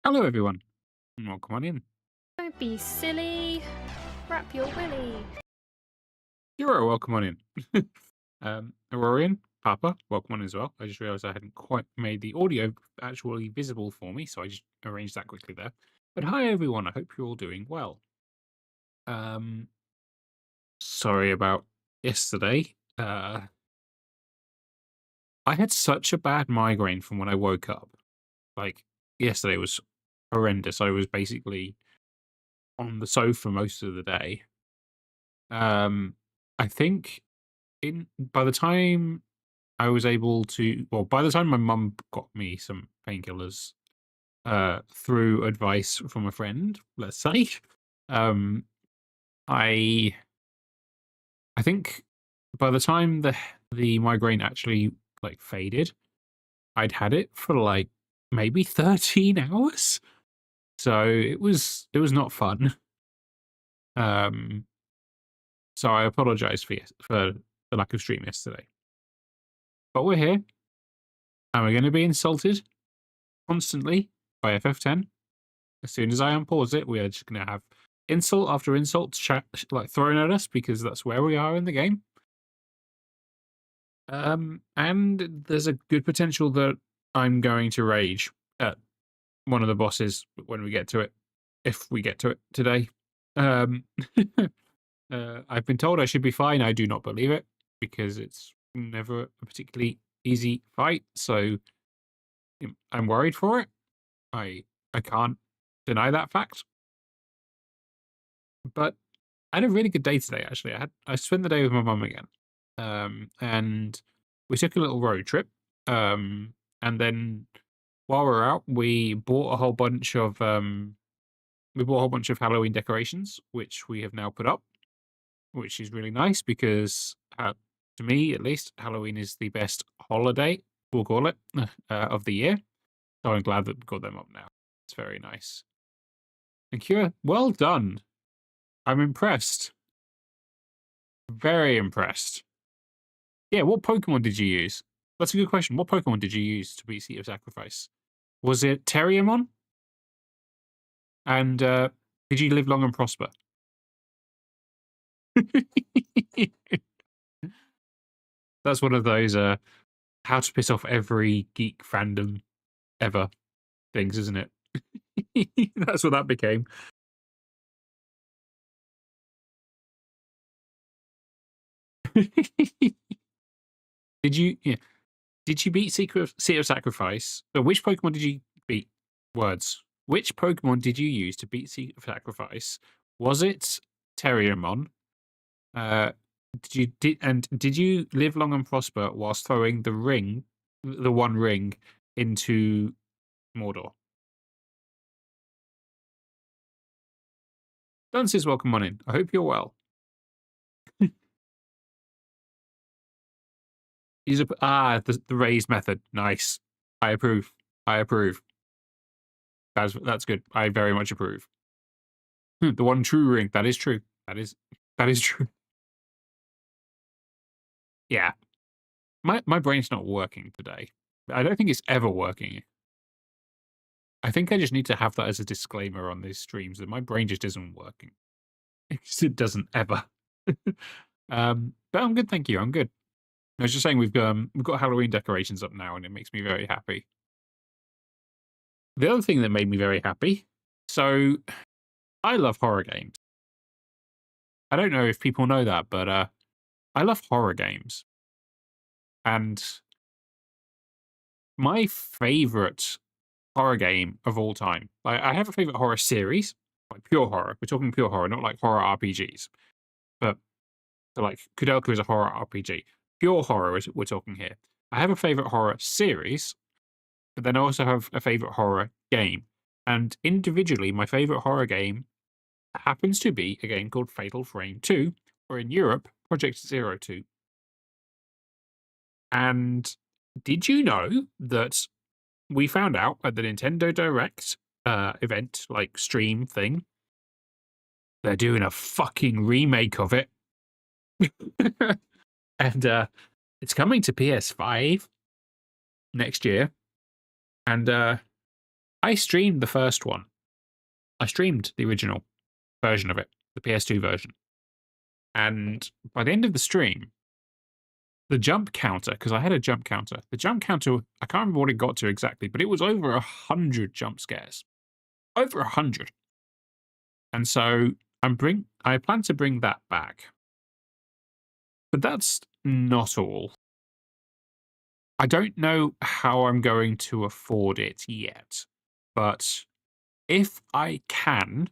Hello, everyone, and welcome on in. Don't be silly. Wrap your willy. You're welcome on in. Aurorian, Papa, welcome on as well. I just realised I hadn't quite made the audio actually visible for me, so I just arranged that quickly there. But hi, everyone. I hope you're all doing well. Um, Sorry about yesterday. I had such a bad migraine from when I woke up. Like yesterday was horrendous. I was basically on the sofa most of the day. Um, I think in by the time I was able to well, by the time my mum got me some painkillers, through advice from a friend, let's say, um, I I think by the time the migraine actually, like, faded, I'd had it for, like, maybe 13 hours. So it was not fun. Um, so I apologize for the lack of stream yesterday. But we're here, and we're gonna be insulted constantly by FF10. As soon as I unpause it, we are just going to have insult after insult like thrown at us because that's where we are in the game. And there's a good potential that I'm going to rage at one of the bosses when we get to it, if we get to it today. Um, I've been told I should be fine. I do not believe it because it's never a particularly easy fight. So I'm worried for it. I can't deny that fact. But I had a really good day today, actually. I spent the day with my mum again, and we took a little road trip. And then while we were out, we bought a whole bunch of Halloween decorations, which we have now put up, which is really nice because, to me at least, Halloween is the best holiday, we'll call it, of the year. So I'm glad that we got them up now. It's very nice. And Kira, well done. I'm impressed. Very impressed. Yeah, what Pokemon did you use? That's a good question. What Pokemon did you use to beat Seat of Sacrifice? Was it Terriermon? And did you live long and prosper? That's one of those how to piss off every geek fandom ever things, isn't it? That's what that became. Did you? Yeah. Did you beat Seat of Sacrifice? So which Pokemon did you beat? Words. Which Pokemon did you use to beat Seat of Sacrifice? Was it Terriermon? Uh, did you live long and prosper whilst throwing the one ring, into Mordor? Dunces, welcome on in. I hope you're well. The raised method. Nice. I approve. I approve. That's good. I very much approve. The one true ring. That is true. That is true. Yeah. My brain's not working today. I don't think it's ever working. I think I just need to have that as a disclaimer on these streams that my brain just isn't working. It doesn't ever. But I'm good, thank you. I'm good. I was just saying we've got Halloween decorations up now, and it makes me very happy. The other thing that made me very happy. So I love horror games. I don't know if people know that, but I love horror games, and my favorite horror game of all time. I have a favorite horror series, like pure horror. We're talking pure horror, not like horror RPGs. But so like Kudelka is a horror RPG. Pure horror is we're talking here. I have a favorite horror series, but then I also have a favorite horror game. And individually, my favorite horror game happens to be a game called Fatal Frame 2, or in Europe, Project Zero 2. And did you know that we found out at the Nintendo Direct event, like stream thing, they're doing a fucking remake of it. And it's coming to PS5 next year. And I streamed the first one. I streamed the original version of it, the PS2 version. And by the end of the stream, the jump counter, because I had a jump counter, the jump counter, I can't remember what it got to exactly, but it was over 100 jump scares. Over 100. And so I plan to bring that back. But that's not all. I don't know how I'm going to afford it yet, but if I can,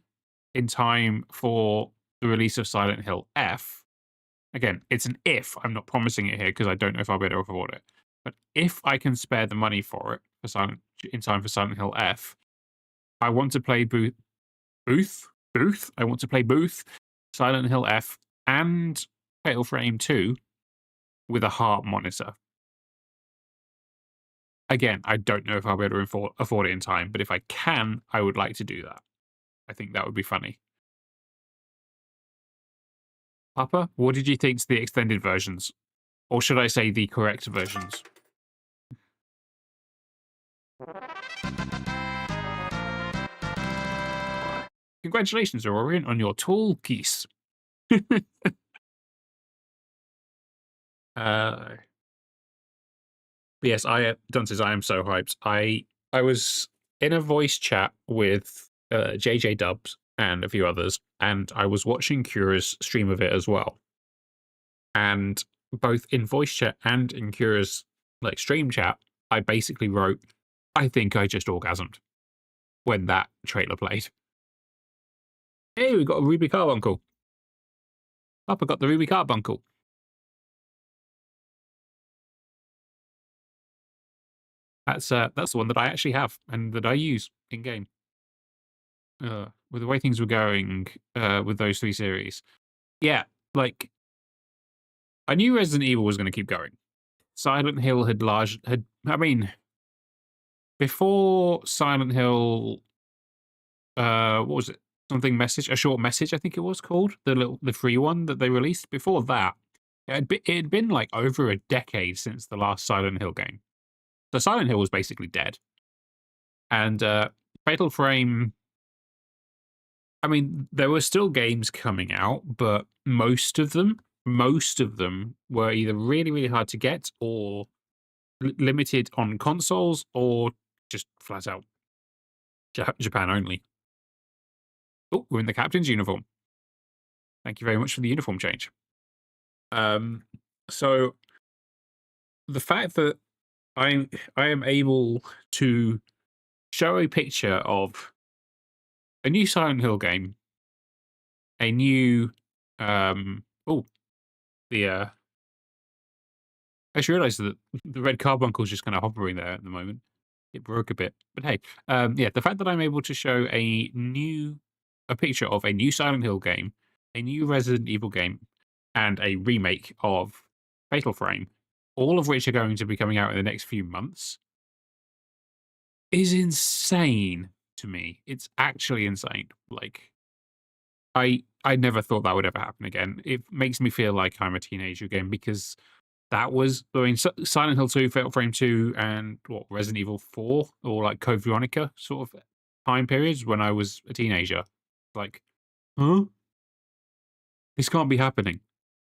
in time for the release of Silent Hill F, again, it's an if, I'm not promising it here because I don't know if I'll be able to afford it, but if I can spare the money for it in time for Silent Hill F, I want to play Booth? I want to play Booth, Silent Hill F, and Fatal Frame 2 with a heart monitor. Again, I don't know if I'll be able to afford it in time, but if I can, I would like to do that. I think that would be funny. Papa, what did you think to the extended versions? Or should I say the correct versions? Congratulations, Aurorian, on your tall piece. But yes, Dunces, I am so hyped. I was in a voice chat with JJ Dubs and a few others, and I was watching Cura's stream of it as well. And both in voice chat and in Cura's stream chat, I basically wrote, I think I just orgasmed when that trailer played. Hey, we got a Ruby Carbuncle. Papa got the Ruby Carbuncle. That's the one that I actually have and that I use in game. With the way things were going with those 3 series, yeah, I knew Resident Evil was going to keep going. Silent Hill before Silent Hill, what was it? Something message, a short message, I think it was called, the free one that they released. Before that, it had been over a decade since the last Silent Hill game. So Silent Hill was basically dead. And Fatal Frame, there were still games coming out, but most of them were either really, really hard to get or limited on consoles or just flat out Japan only. Oh, we're in the captain's uniform. Thank you very much for the uniform change. So the fact that I am able to show a picture of a new Silent Hill game, a new I just realised that the red carbuncle's just kind of hovering there at the moment. It broke a bit, but hey, yeah, the fact that I'm able to show a picture of a new Silent Hill game, a new Resident Evil game, and a remake of Fatal Frame, all of which are going to be coming out in the next few months, is insane to me. It's actually insane. I never thought that would ever happen again. It makes me feel like I'm a teenager again because that was, Silent Hill 2, Fatal Frame 2, and Resident Evil 4, or Code Veronica sort of time periods when I was a teenager. Huh? This can't be happening.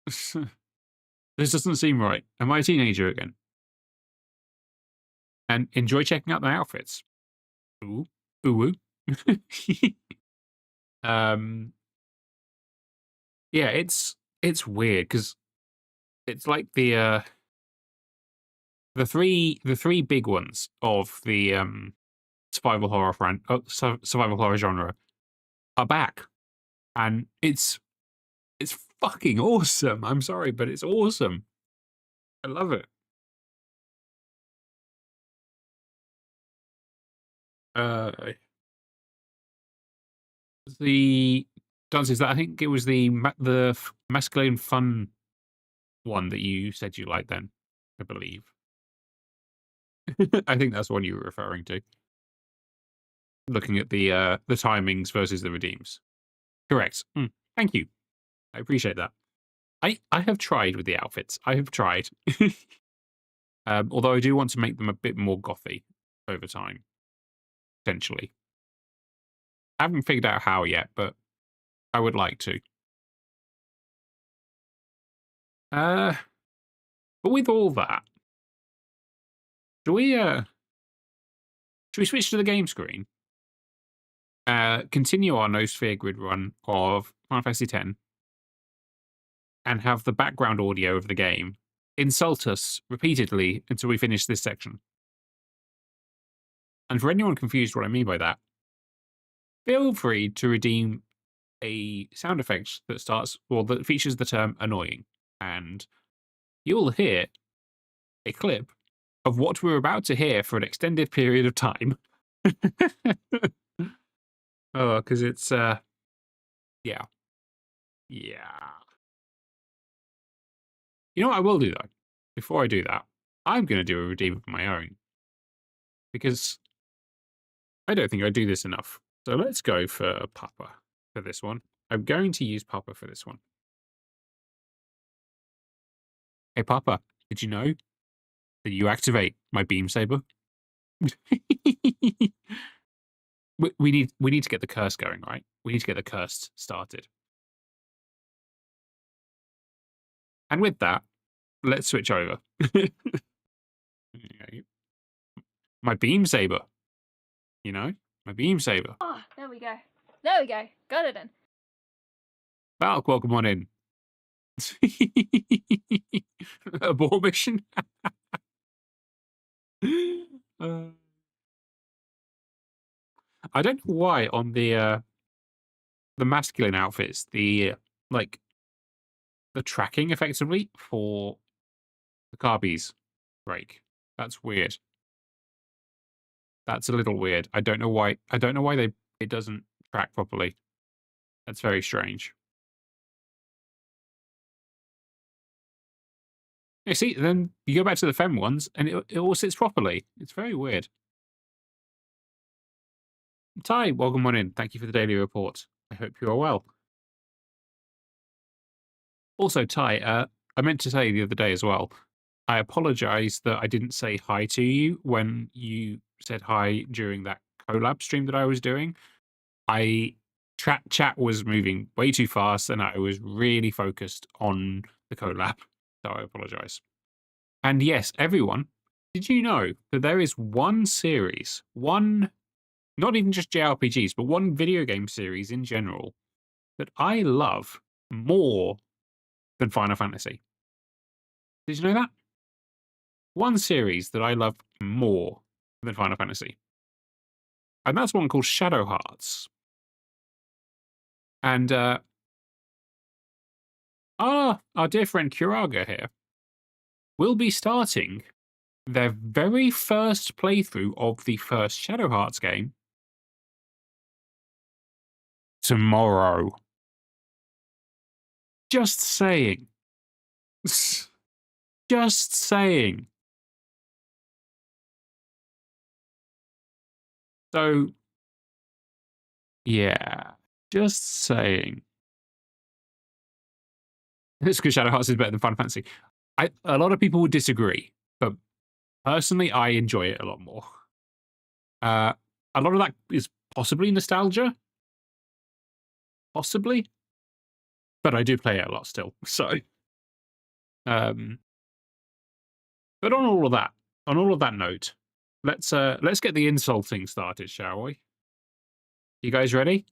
This doesn't seem right. Am I a teenager again? And enjoy checking out my outfits. Ooh. Ooh. Yeah, it's weird because it's like the three big ones of the survival horror genre are back, and it's fucking awesome. I'm sorry, but it's awesome. I love it. The dances that I think it was the masculine fun one that you said you liked. Then I believe. I think that's the one you were referring to. Looking at the timings versus the redeems. Correct. Thank you. I appreciate that. I have tried with the outfits. I have tried. Although I do want to make them a bit more gothy over time. potentially. I haven't figured out how yet, but I would like to. But with all that, do we should we switch to the game screen? Continue our no sphere grid run of Final Fantasy X, and have the background audio of the game insult us repeatedly until we finish this section. And for anyone confused what I mean by that, feel free to redeem a sound effect that starts or that features the term annoying, and you'll hear a clip of what we're about to hear for an extended period of time. Oh, because it's yeah. You know what I will do though? Before I do that, I'm gonna do a redeem of my own. Because I don't think I do this enough. So let's go for Papa for this one. I'm going to use Papa for this one. Hey Papa, did you know that you activate my beam saber? we need to get the curse going, right? We need to get the curse started. And with that, let's switch over. My beam saber. You know? My beam saber. Oh, there we go. There we go. Got it in. Valk, welcome on in. Abort mission. I don't know why on the masculine outfits, the tracking effectively for the carbies break. That's weird. That's a little weird. I don't know why. I don't know why it doesn't track properly. That's very strange. You see, then you go back to the fem ones, and it all sits properly. It's very weird. Ty, welcome on in. Thank you for the daily report. I hope you are well. Also, Ty, I meant to say the other day as well, I apologize that I didn't say hi to you when you said hi during that collab stream that I was doing. Chat was moving way too fast, and I was really focused on the collab, so I apologize. And yes, everyone, did you know that there is one series, not even just JRPGs, but one video game series in general that I love more than Final Fantasy? Did you know that? One series that I love more than Final Fantasy. And that's one called Shadow Hearts. And our dear friend Kuraga here will be starting their very first playthrough of the first Shadow Hearts game tomorrow. Just saying. Just saying. So, yeah, just saying. It's because Shadow Hearts is better than Final Fantasy. A lot of people would disagree, but personally, I enjoy it a lot more. A lot of that is possibly nostalgia. Possibly. But I do play it a lot still. So, but on all of that note, let's get the insulting started, shall we? You guys ready?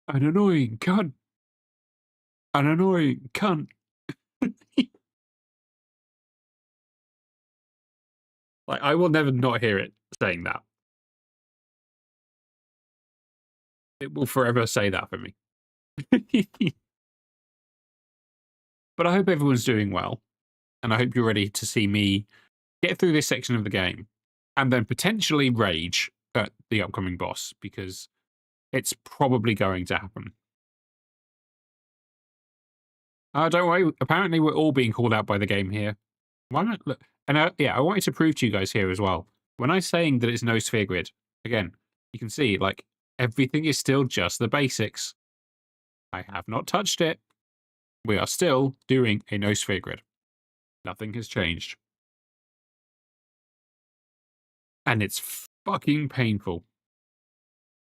An annoying cunt. An annoying cunt. Like, I will never not hear it saying that. It will forever say that for me. But I hope everyone's doing well, and I hope you're ready to see me get through this section of the game, and then potentially rage at the upcoming boss, because it's probably going to happen. Don't worry, apparently we're all being called out by the game here. Why not? Look, and yeah, I wanted to prove to you guys here as well. When I'm saying that it's no sphere grid, again, you can see, like, everything is still just the basics. I have not touched it. We are still doing a no sphere grid. Nothing has changed. and it's fucking painful.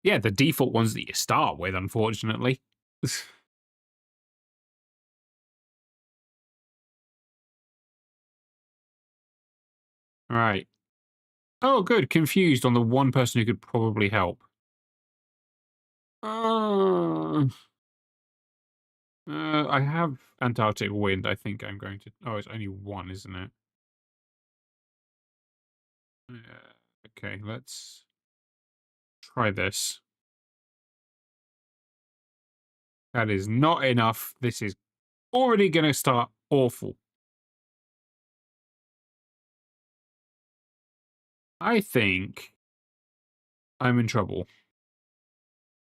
Yeah, the default ones that you start with, unfortunately. Right. Oh, good. Confused on the one person who could probably help. Uh, I have Antarctic wind. I think I'm going to. Oh, it's only one, isn't it? Okay, let's try this. That is not enough. This is already going to start awful. I think I'm in trouble.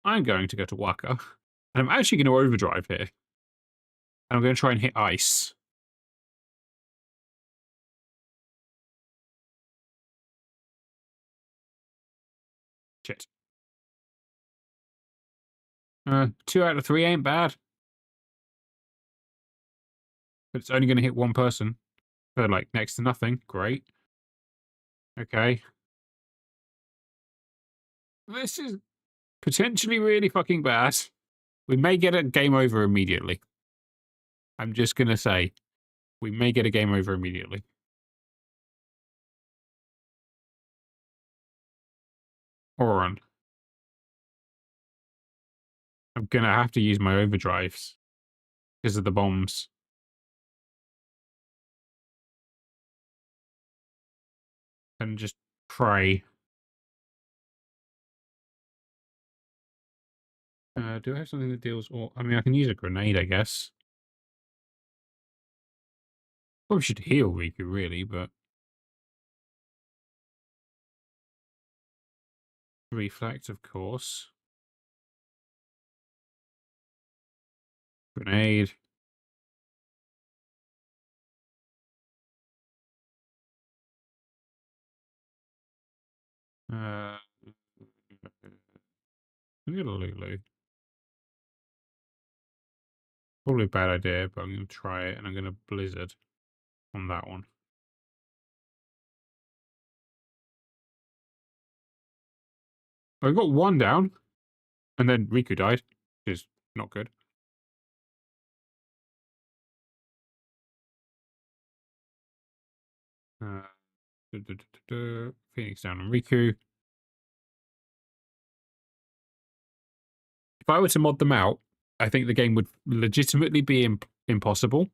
I'm going to go to Waka. And I'm actually going to overdrive here. And I'm going to try and hit ice. Shit. 2 out of 3 ain't bad. But it's only going to hit one person. For, like, next to nothing. Great. Okay. This is potentially really fucking bad. We may get a game over immediately. I'm just going to say, we may get a game over immediately. Oron. I'm going to have to use my overdrives. Because of the bombs. And just pray. Do I have something that deals... Or, I mean, I can use a grenade, I guess. Probably should heal Riku, really, but... Reflect, of course. Grenade. I'm gonna Lulu. Probably a bad idea, but I'm gonna try it, and I'm gonna Blizzard on that one. I got one down, and then Riku died, which is not good. Uh, Phoenix down on Riku. If I were to mod them out, I think the game would legitimately be impossible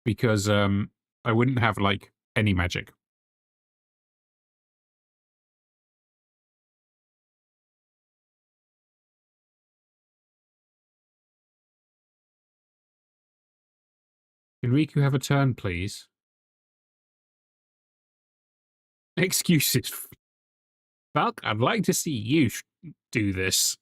because I wouldn't have like any magic. Can Riku have a turn, please? Excuses. Falk, I'd like to see you do this.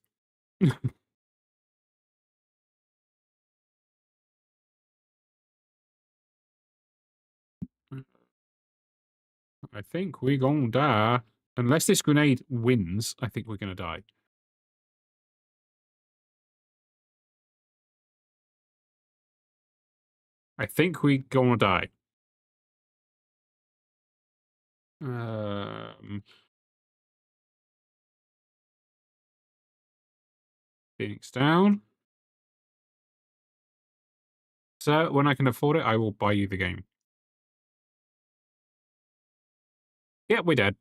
I think we're gonna die. Unless this grenade wins, I think we're gonna die. I think we're gonna die. Phoenix down. So, when I can afford it, I will buy you the game. Yeah, we're dead.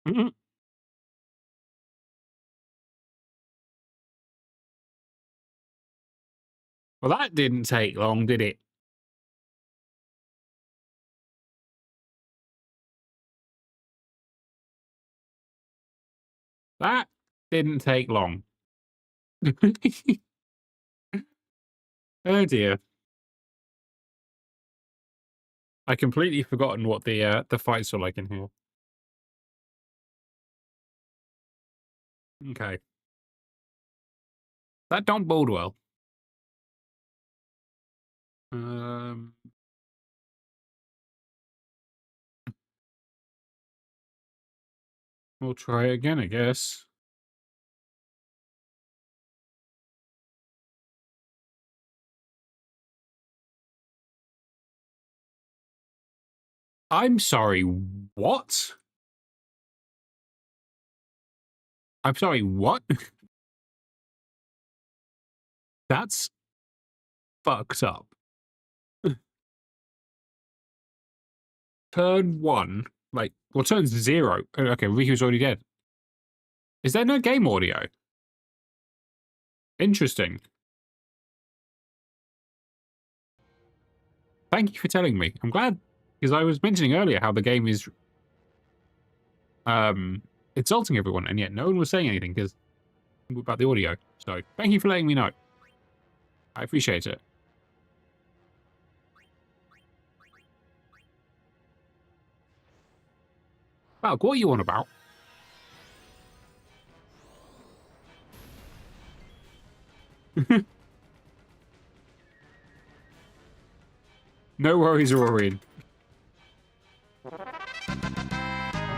Mm-mm. Well, that didn't take long, did it? That didn't take long. Oh dear. I completely forgotten what the fights were like in here. Okay. That don't bode well. Um, we'll try it again, I guess. I'm sorry, what? I'm sorry, what? That's fucked up. Turn 1. Like, well, turn 0. Okay, Riku's already dead. Is there no game audio? Interesting. Thank you for telling me. I'm glad, because I was mentioning earlier how the game is insulting everyone, and yet no one was saying anything because about the audio. So thank you for letting me know. I appreciate it. Valk, what are you on about? No worries, Aurorian.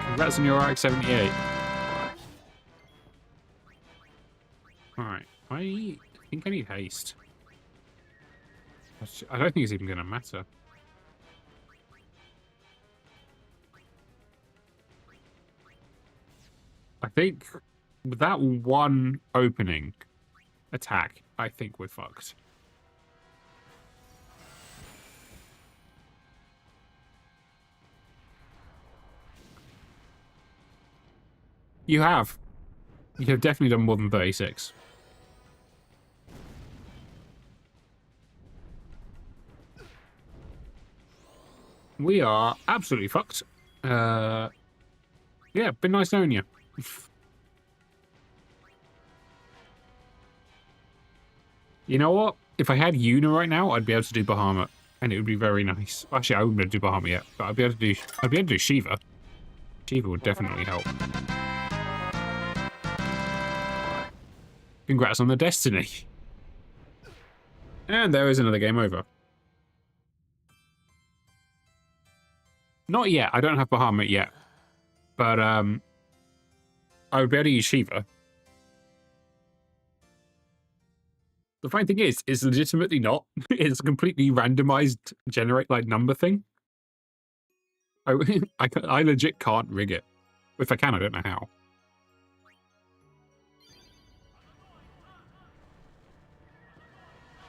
Congrats on your RX-78. Alright, I think I need haste. I don't think it's even going to matter. I think with that one opening attack, I think we're fucked. You have. You have definitely done more than 36. We are absolutely fucked. Yeah, been nice knowing you. You know what? If I had Yuna right now, I'd be able to do Bahamut, and it would be very nice. Actually, I wouldn't be able to do Bahamut yet, but I'd be able to do Shiva. Shiva would definitely help. Congrats on the destiny. And there is another game over. Not yet. I don't have Bahamut yet, but I would be able to use Shiva. The funny thing is, it's legitimately not. It's a completely randomized generate like number thing. I legit can't rig it. If I can, I don't know how.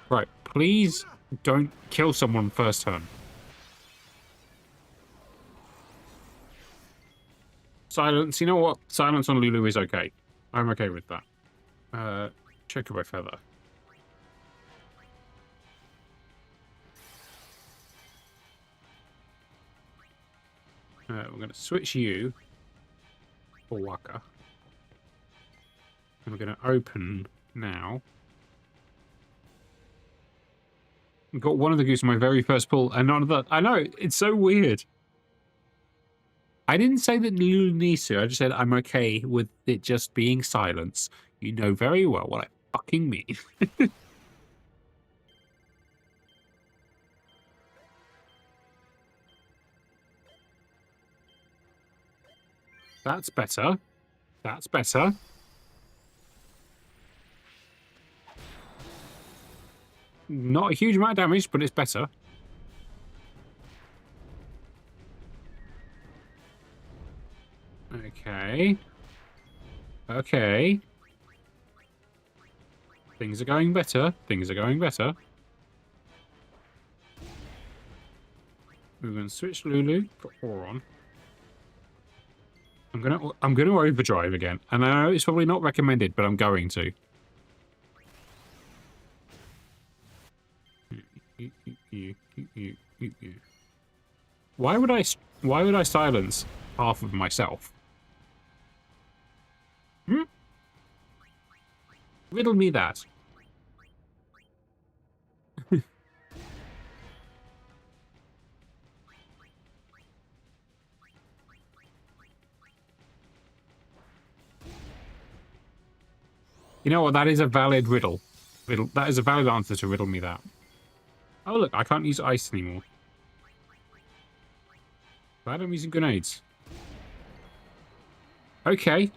Right, please don't kill someone first turn. Silence. You know what? Silence on Lulu is okay. I'm okay with that. Chocobo Feather. We're going to switch you for Waka. And we're going to open now. Got one of the goose on my very first pull, and none of that. I know, it's so weird. I didn't say that Lulu needs to. I just said I'm okay with it just being silence. You know very well what I fucking mean. That's better. That's better. Not a huge amount of damage, but it's better. Okay. Okay. Things are going better. Things are going better. We're going to switch Lulu, put Auron. I'm gonna overdrive again, and I know it's probably not recommended, but I'm going to. Why would I silence half of myself? Hmm? Riddle me that. You know what? That is a valid riddle. That is a valid answer to riddle me that. Oh look, I can't use ice anymore. Glad I'm using grenades. Okay.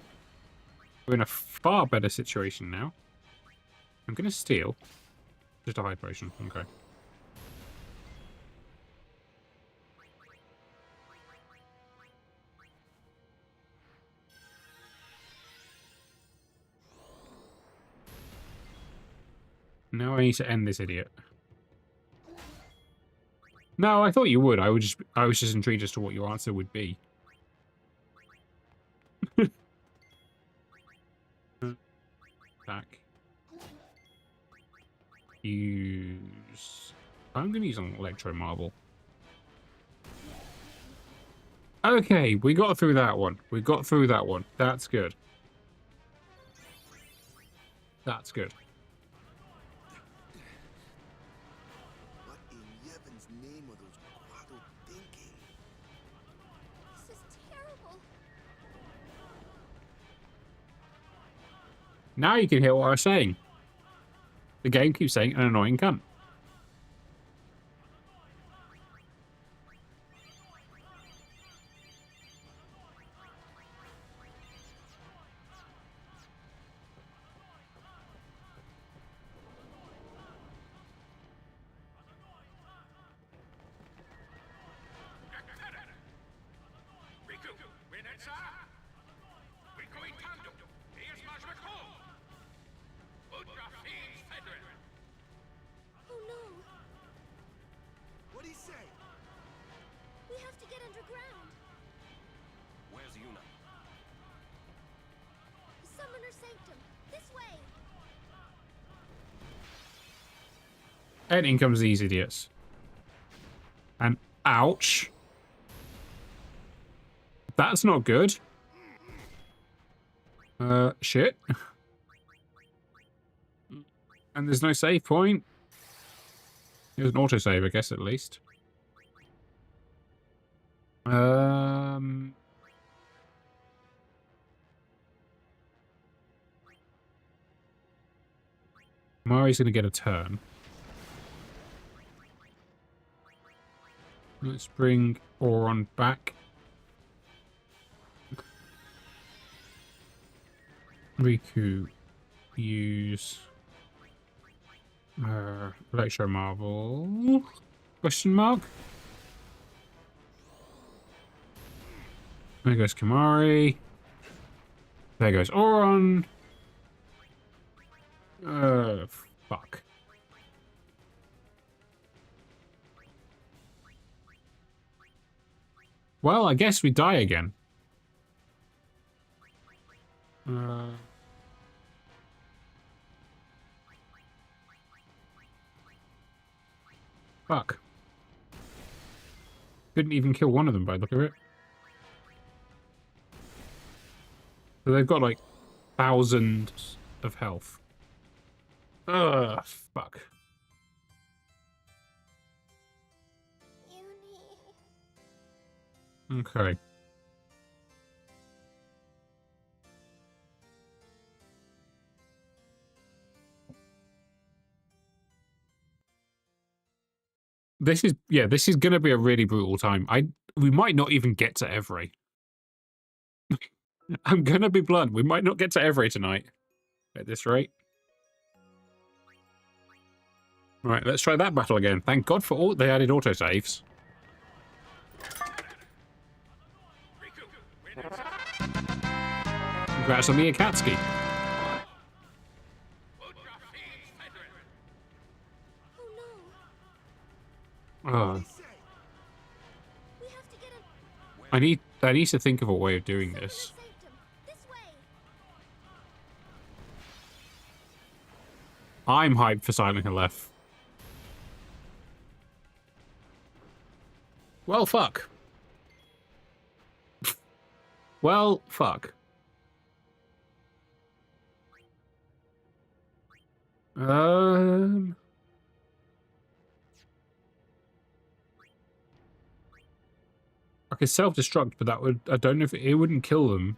We're in a far better situation now. I'm gonna steal. Just a high potion. Okay. Now I need to end this idiot. No, I thought you would. I was just intrigued as to what your answer would be. Back. Use. I'm going to use an electro marble. Okay, we got through that one. We got through that one. That's good. That's good. What in Yevon's name are those Quado thinking? This is terrible. Now you can hear what I was saying. The game keeps saying an annoying cunt. Oh no. What'd he say? We have to get underground. Where's Yuna? The Summoner Sanctum. This way. And in comes these idiots. And ouch. That's not good. Shit. And there's no save point. There's an autosave, I guess, at least. Mari's gonna get a turn. Let's bring Auron back. Riku, use Electro Marble? Question mark? There goes Kamari. There goes Auron. Fuck. Well, I guess we die again. Fuck. Couldn't even kill one of them by the look of it. So they've got like thousands of health. Ugh, fuck. Uni. Okay. This is gonna be a really brutal time. We might not even get to Every. I'm gonna be blunt. We might not get to Every tonight. At this rate. Right, let's try that battle again. Thank God for all they added autosaves. Congrats on the Akatsuki. Oh no. Oh, What'd he say? We have to get I need to think of a way of doing Summoner this. Sanctum. This way. I'm hyped for Silent Hill F. Well, fuck. Well, fuck. I could self-destruct, but that would... I don't know if it wouldn't kill them.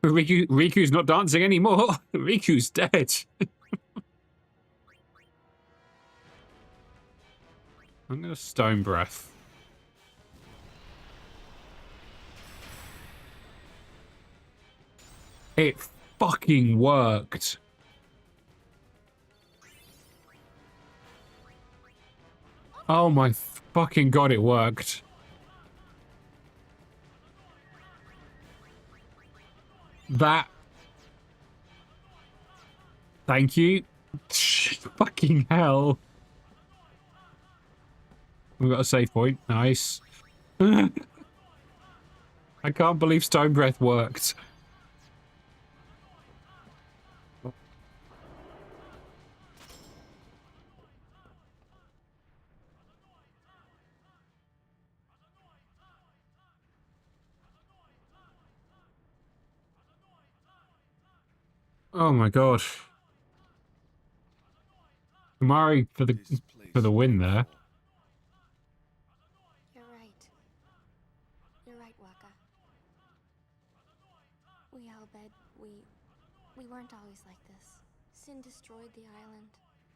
Riku's not dancing anymore. Riku's dead. I'm gonna Stone Breath. It fucking worked. Oh my fucking god, it worked. Thank you. Fucking hell. We've got a save point. Nice. I can't believe Stone Breath worked. Oh my god. Kamari for This the place. win there. You're right. You're right, Waka. We Albed, we weren't always like this. Sin destroyed the island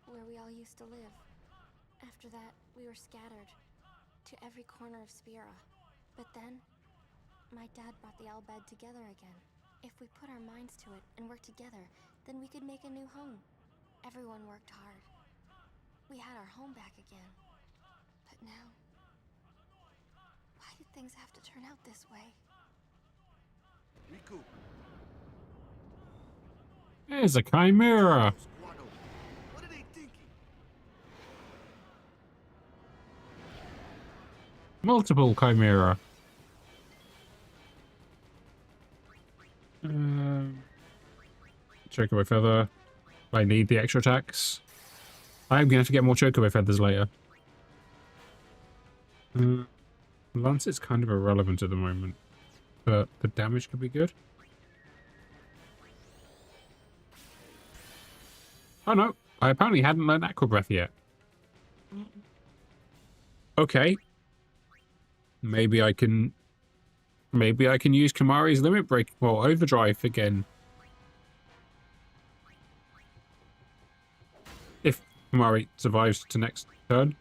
where we all used to live. After that, we were scattered to every corner of Spira. But then, my dad brought the Albed together again. If we put our minds to it and worked together, then we could make a new home. Everyone worked hard. We had our home back again. But now, why did things have to turn out this way? Riku. There's a chimera. Squatto. What are they thinking? Multiple chimera. Chocobo feather. I need the extra attacks. I'm gonna have to get more chocobo feathers later. Lancet's kind of irrelevant at the moment, but the damage could be good. Oh no, I apparently hadn't learned Aqua Breath yet. Okay. Maybe I can use Kamari's Limit Break, well, Overdrive again. If Kamari survives to next turn.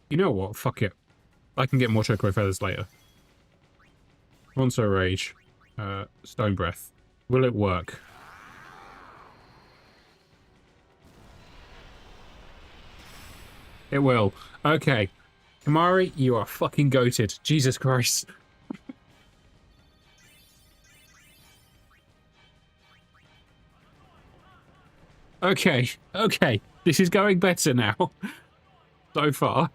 You know what? Fuck it. I can get more Chocobo Feathers later. Monster Rage. Stone Breath. Will it work? It will. Okay. Kamari, you are fucking goated. Jesus Christ. Okay. Okay. This is going better now. So far.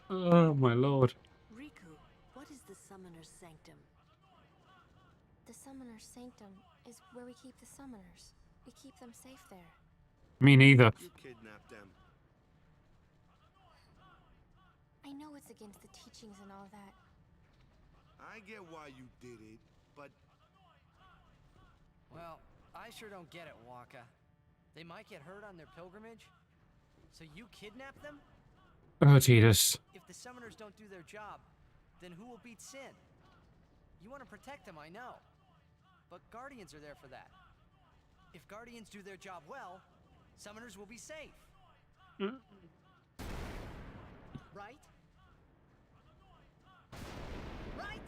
Oh, my lord. Riku, what is the Summoner's Sanctum? The Summoner's Sanctum is where we keep the summoners. We keep them safe there. Me neither. You kidnapped them. I know it's against the teachings and all that. I get why you did it, but Well, I sure don't get it, Waka. They might get hurt on their pilgrimage. So you kidnap them? Oh, Jesus. If the summoners don't do their job, then who will beat Sin? You want to protect them, I know. But Guardians are there for that. If Guardians do their job well, summoners will be safe. Right? Right?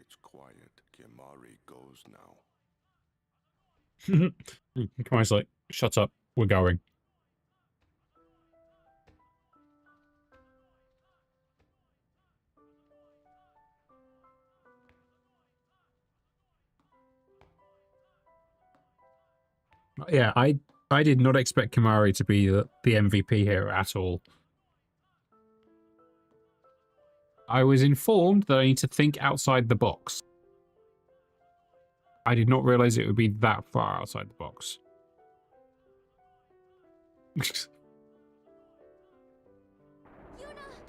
it's quiet. Kimari goes now. Kamari's like, shut up. We're going. Yeah, I did not expect Kamari to be the MVP here at all. I was informed that I need to think outside the box. I did not realize it would be that far outside the box. Yuna,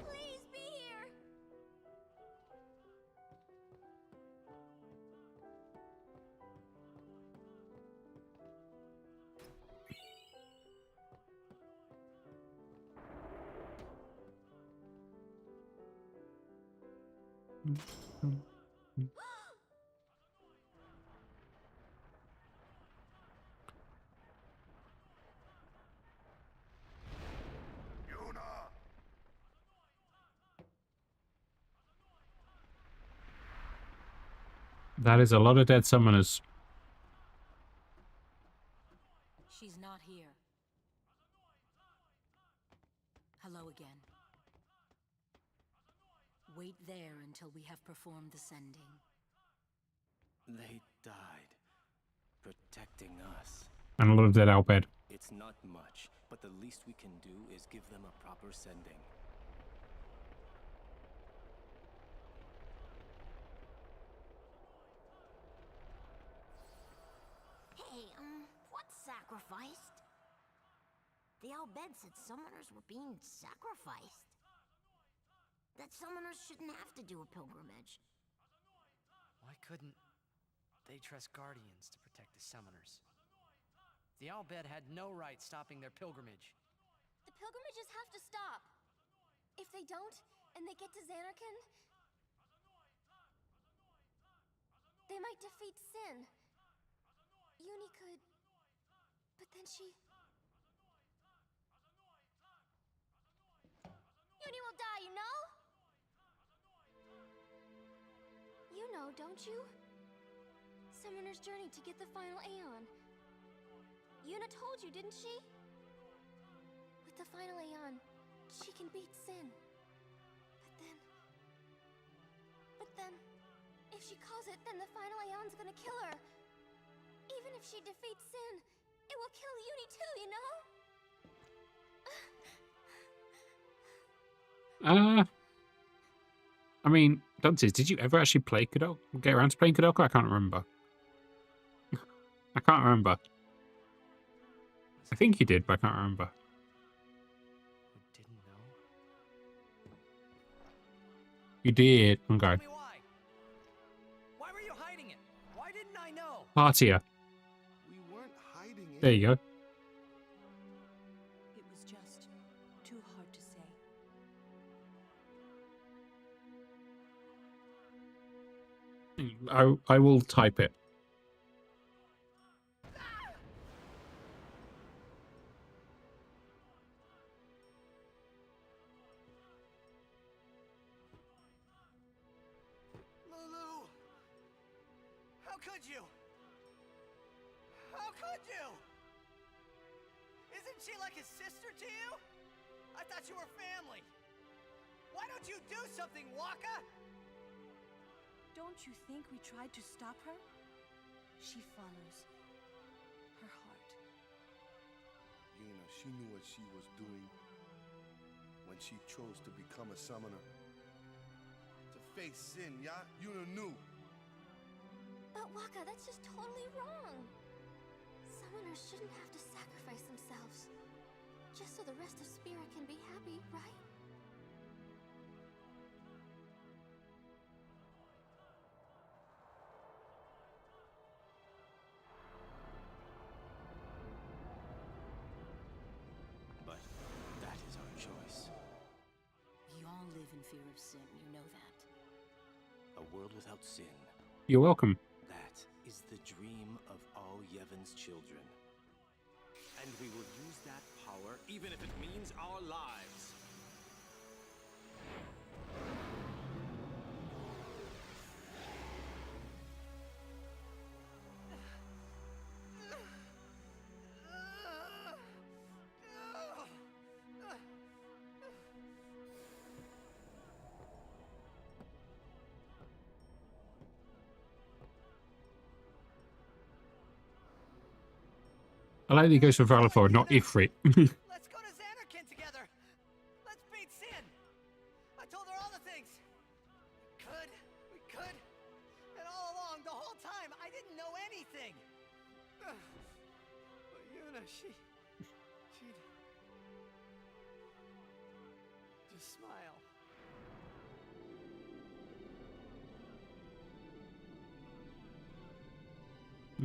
please be here! Yuna! That is a lot of dead summoners. She's not Hello again. Wait there until we have performed the sending. They died, protecting us. And a lot of dead Al Bhed. It's not much, but the least we can do is give them a proper sending. Hey, what's sacrificed? The Al-Bhed said summoners were being sacrificed. That summoners shouldn't have to do a pilgrimage. Why couldn't they trust Guardians to protect the summoners? The Al-Bhed had no right stopping their pilgrimage. The pilgrimages have to stop. If they don't, and they get to Xanarkand, they might defeat Sin. Uni could... But then she... Uni will die, you know? You know, don't you? Summoner's journey to get the final Aeon. Yuna told you, didn't she? With the final Aeon, she can beat Sin. But then... If she calls it, then the final Aeon's gonna kill her. Even if she defeats Sin, it will kill Uni too, you know? I mean, Dunces, did you ever actually play Kodok? Get around to playing Kodok? I can't remember. I can't remember. I think you did, but I can't remember. Who didn't know? You did. Okay. Tell me why. Why were you hiding it? Why didn't I know? Partier. We weren't hiding it. There you go. It was just too hard to say. I will type it. Lulu! How could you? How could you? Isn't she like a sister to you? I thought you were family. Why don't you do something, Waka? Don't you think we tried to stop her? She follows her heart. Yuna, she knew what she was doing when she chose to become a summoner. To face Sin, yeah? Yuna knew. But Waka, that's just totally wrong. Summoners shouldn't have to sacrifice themselves. Just so the rest of Spira can be happy, right? But that is our choice. We all live in fear of Sin, you know that. A world without sin. You're welcome. That is the dream of all Yevon's children. And we will use that power even if it means our lives. I like that he goes for Valor, not Ifrit. Let's go to Xanarkand together. Let's beat Sin. I told her all the things. We could. And all along, the whole time, I didn't know anything. But Yuna, she'd just smile.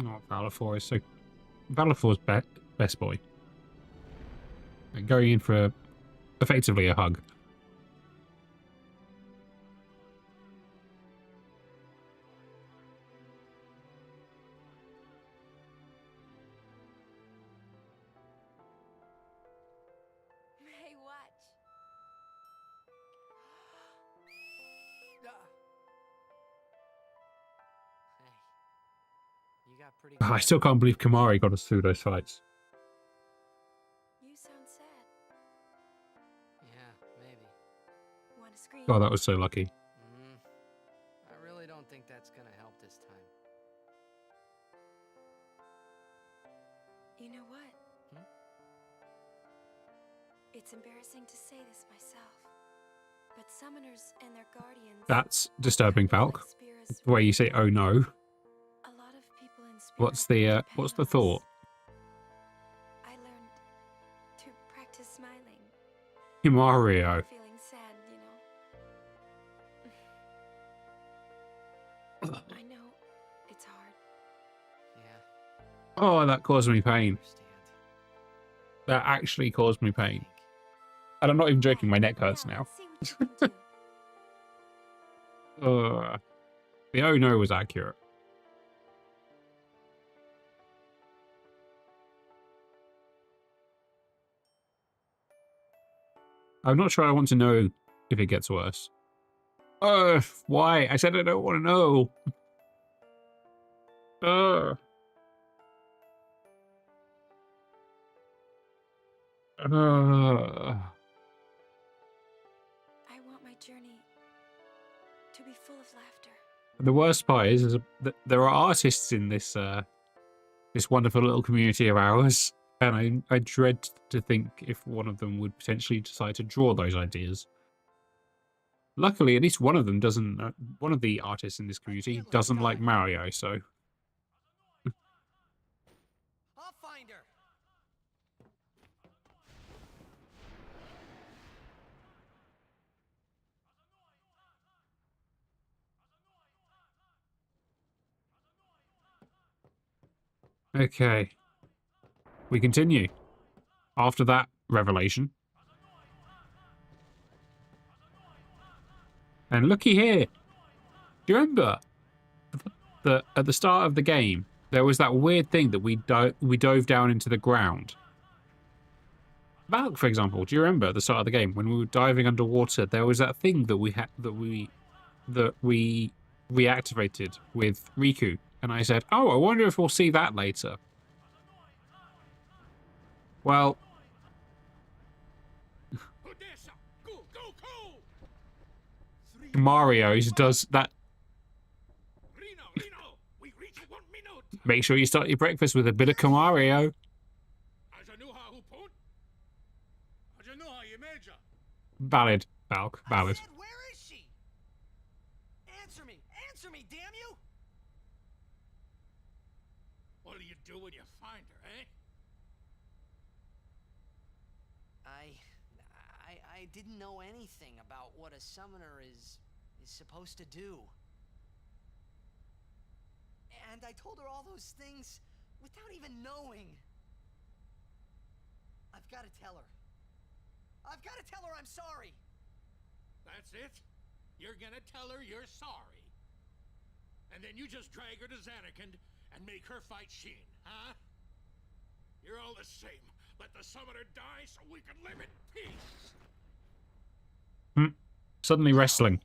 Oh, Valor is so... Valor's best boy. And going in for effectively a hug. Hey, watch. Hey, you got pretty. I still can't believe Kamari got us through those fights. You sound sad. Yeah. want to scream. God, that was so lucky. I really don't think that's gonna help this time. You know what? Hmm? It's embarrassing to say this myself, but summoners and their guardians. That's disturbing, kind of Falk. like Spira's The way you say, "Oh no." A lot of people in Spira What's depend the on thought? us. I learned to practice smiling. Mario. Feeling sad, I know it's hard. Yeah, Oh, that caused me I pain. understand. That actually caused me I pain. think. And I'm not even joking. My Right, neck hurts now. let's see what you can do. The "oh no" was accurate. I'm not sure I want to know if it gets worse. Why? I said I don't want to know. Uh. I want my journey to be full of laughter. The worst part is that there are artists in this this wonderful little community of ours, and I dread to think if one of them would potentially decide to draw those ideas. Luckily, at least one of them doesn't. One of the artists in this community doesn't like Mario, so. I'll find her. Okay. We continue. After that revelation. And looky here. Do you remember that at the start of the game, there was that weird thing that we dove down into the ground? Valk, for example, do you remember at the start of the game when we were diving underwater, there was that thing that we reactivated with Riku, and I said, "Oh, I wonder if we'll see that later." Well, Mario's does that. Make sure you start your breakfast with a bit of Mario. Valid, Valk, valid. I said, where is she? Answer me, damn you! What'll you do when you find her, eh? I didn't know anything about what a summoner is supposed to do. And I told her all those things without even knowing. I've got to tell her. I've got to tell her I'm sorry. That's it? You're gonna tell her you're sorry. And then you just drag her to Zanarkand and make her fight Sheen, huh? You're all the same. Let the summoner die so we can live in peace. Suddenly wrestling.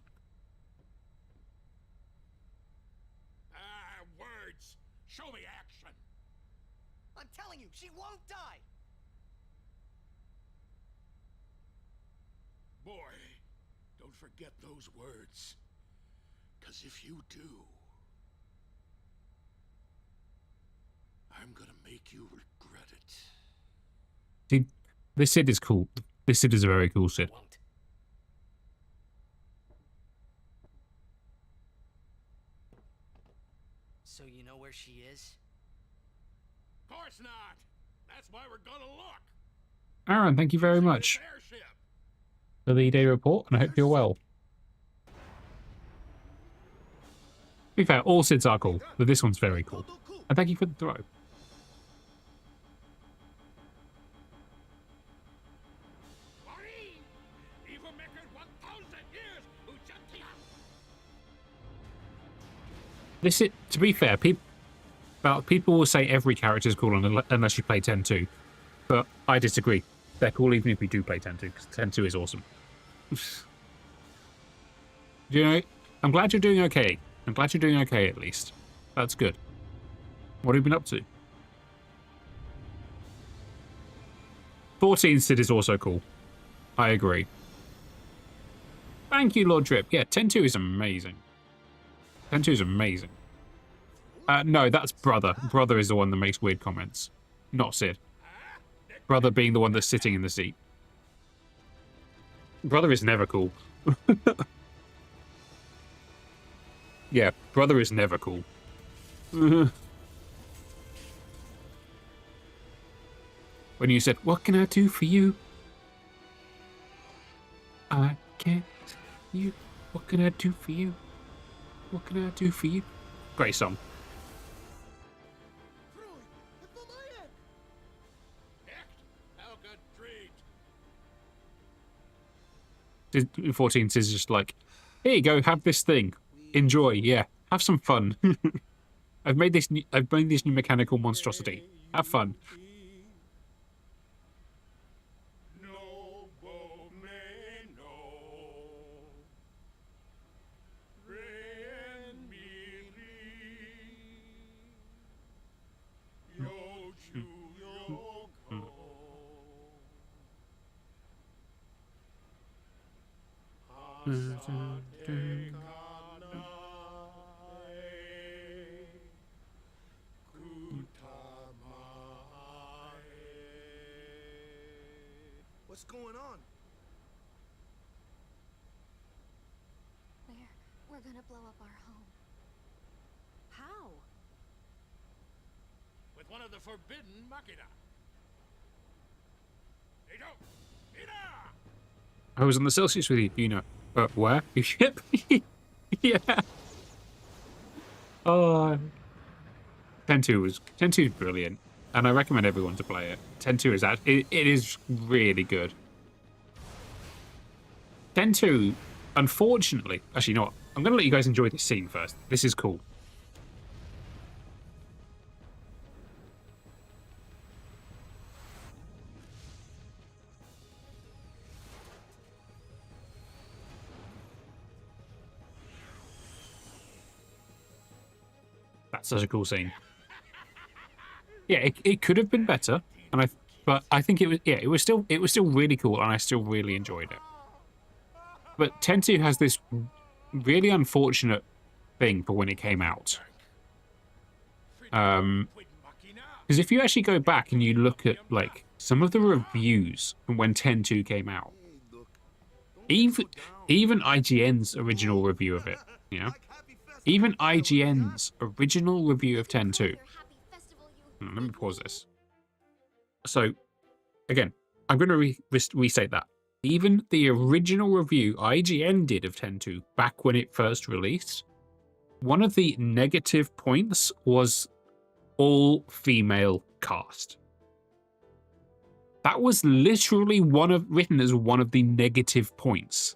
Words. Show me action. I'm telling you, she won't die. Boy, don't forget those words. 'Cause if you do, I'm gonna make you regret it. See, this Sid is cool. This Sid is a very cool Sid. Won't. So you know where she is? Of course not. That's why we're gonna look. Aaron, thank you very Using much this airship. for the day report, and I hope you're well. To be fair, all Sids are cool, but this one's very cool. And thank you for the throw. This is, to be fair, people will say every character is cool unless you play 10-2. But I disagree. They're cool even if we do play 10-2, because 10-2 is awesome. You know, I'm glad you're doing okay. I'm glad you're doing okay, at least. That's good. What have you been up to? 14 Sid is also cool. I agree. Thank you, Lord Drip. Yeah, 10-2 is amazing. 10-2 is amazing. No, that's Brother. Brother is the one that makes weird comments. Not Sid. Brother being the one that's sitting in the seat. Brother is never cool. Yeah, Brother is never cool. When you said, what can I do for you? I can't. You. What can I do for you? What can I do for you? Great song. Helga Dreht. 14 is just like, here you go, have this thing. Enjoy, yeah. Have some fun. I've made this new mechanical monstrosity. Have fun. What's going on? We're gonna blow up our home. How? With one of the forbidden machina. Hey, don't! I was on the Celsius with you, you know. But where? Your ship? Yeah. Oh. 10-2 is brilliant. And I recommend everyone to play it. 10-2 is it is really good. 10-2, unfortunately, actually, you know what? I'm going to let you guys enjoy this scene first. This is cool. That's such a cool scene. Yeah, it could have been better, but I think it was still really cool, and I still really enjoyed it. But 10-2 has this really unfortunate thing for when it came out. Because if you actually go back and you look at like some of the reviews from when 10-2 came out, even IGN's original review of it, you know, even IGN's original review of 10-2. Let me pause this. So, again, I'm going to restate that. Even the original review IGN did of 10-2 back when it first released, one of the negative points was all female cast. That was literally written as one of the negative points.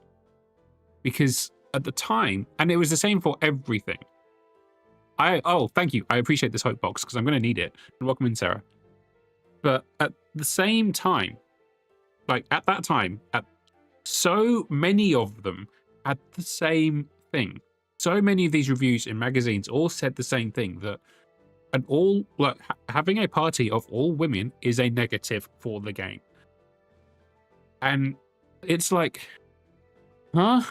Because at the time, and it was the same for everything. Thank you. I appreciate this hope box because I'm going to need it. Welcome in, Sarah. But at the same time, like at that time, so many of them had the same thing. So many of these reviews in magazines all said the same thing, that having a party of all women is a negative for the game. And it's huh?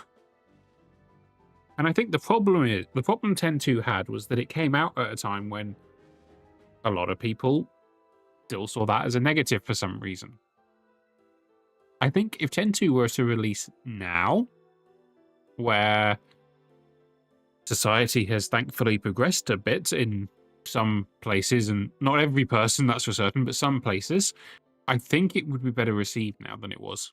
And I think the problem 10-2 had was that it came out at a time when a lot of people still saw that as a negative for some reason. I think if 10-2 were to release now, where society has thankfully progressed a bit in some places, and not every person, that's for certain, but some places, I think it would be better received now than it was.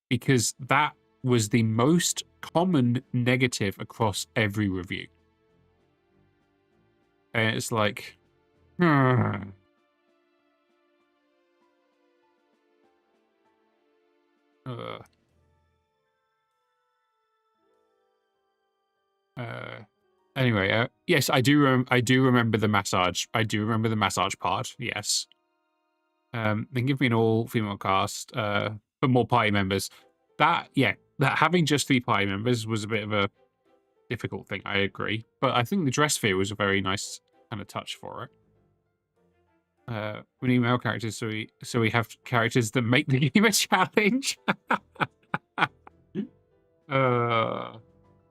Because that was the most common negative across every review. And it's like, anyway, yes, I do remember the massage. I do remember the massage part. Yes. Then give me an all-female cast, but more party members. That having just 3 party members was a bit of a difficult thing. I agree, but I think the dress sphere was a very nice kind of touch for it. We need male characters, so we have characters that make the game a challenge.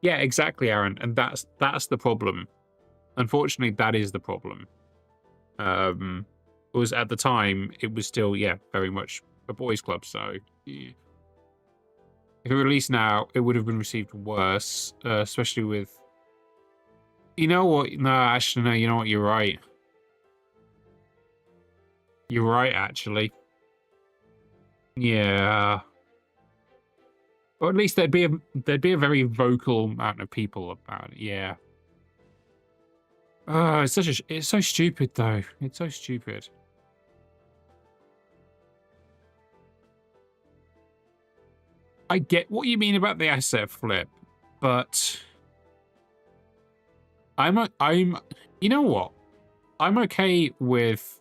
Yeah, exactly, Aaron, and that's the problem. Unfortunately, that is the problem. It was at the time, it was still, yeah, very much a boys' club. So, yeah. If it were released now, it would have been received worse, especially with. You know what? No, actually, no. You know what? You're right. You're right, actually. Yeah. Or at least there'd be a very vocal amount of people about it. Yeah. Oh, it's so stupid though. It's so stupid. I get what you mean about the asset flip, but you know what? I'm okay with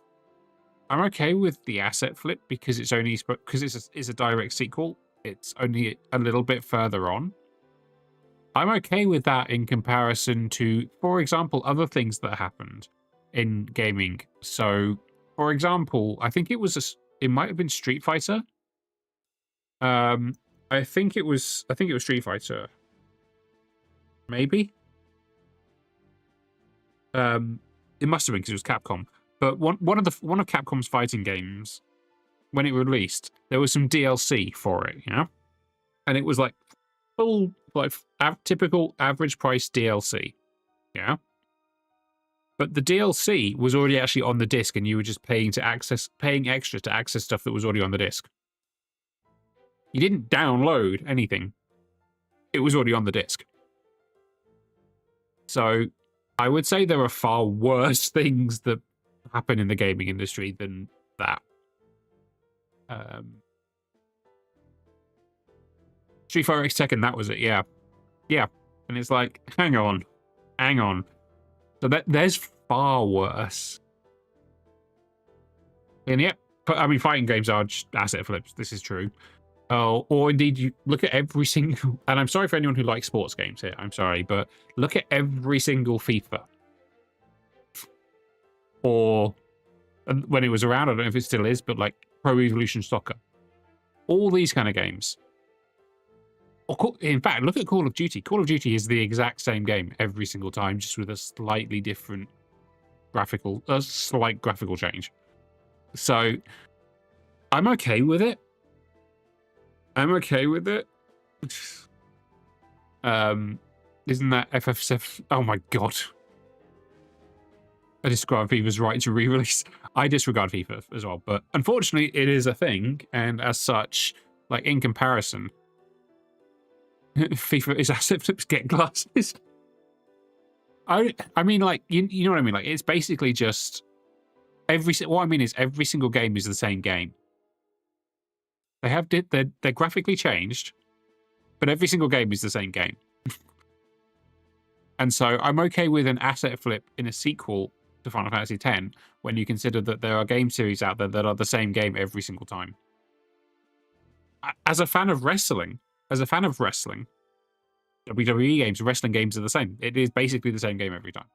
the asset flip because it's a direct sequel. It's only a little bit further on. I'm okay with that in comparison to, for example, other things that happened in gaming. So, for example, I think it might have been Street Fighter. I think it was Street Fighter. Maybe. It must have been because it was Capcom. But one of Capcom's fighting games, when it released, there was some DLC for it, you know, and it was like full, like typical average price DLC, yeah. But the DLC was already actually on the disc, and you were just paying extra to access stuff that was already on the disc. You didn't download anything; it was already on the disc. So, I would say there are far worse things that happen in the gaming industry than that. Street Fighter X Tekken, that was it, yeah. Yeah. And it's like, hang on. So there's far worse. And yeah, I mean, fighting games are just asset flips. This is true. Oh, or indeed, you look at every single... And I'm sorry for anyone who likes sports games here. I'm sorry, but look at every single FIFA. Or when it was around, I don't know if it still is, but like Pro Evolution Soccer. All these kind of games. In fact, look at Call of Duty. Call of Duty is the exact same game every single time, just with a slightly different slight graphical change. So, I'm okay with it. Isn't that FF7? Oh my god. I disregard FIFA's right to re-release. I disregard FIFA as well, but unfortunately, it is a thing, and as such, like in comparison, FIFA is asset flips get glasses. I mean, like you know what I mean. Like it's basically just what I mean is every single game is the same game. They're graphically changed, but every single game is the same game. And so I'm okay with an asset flip in a sequel to Final Fantasy X when you consider that there are game series out there that are the same game every single time. As a fan of wrestling, WWE games, wrestling games are the same. It is basically the same game every time.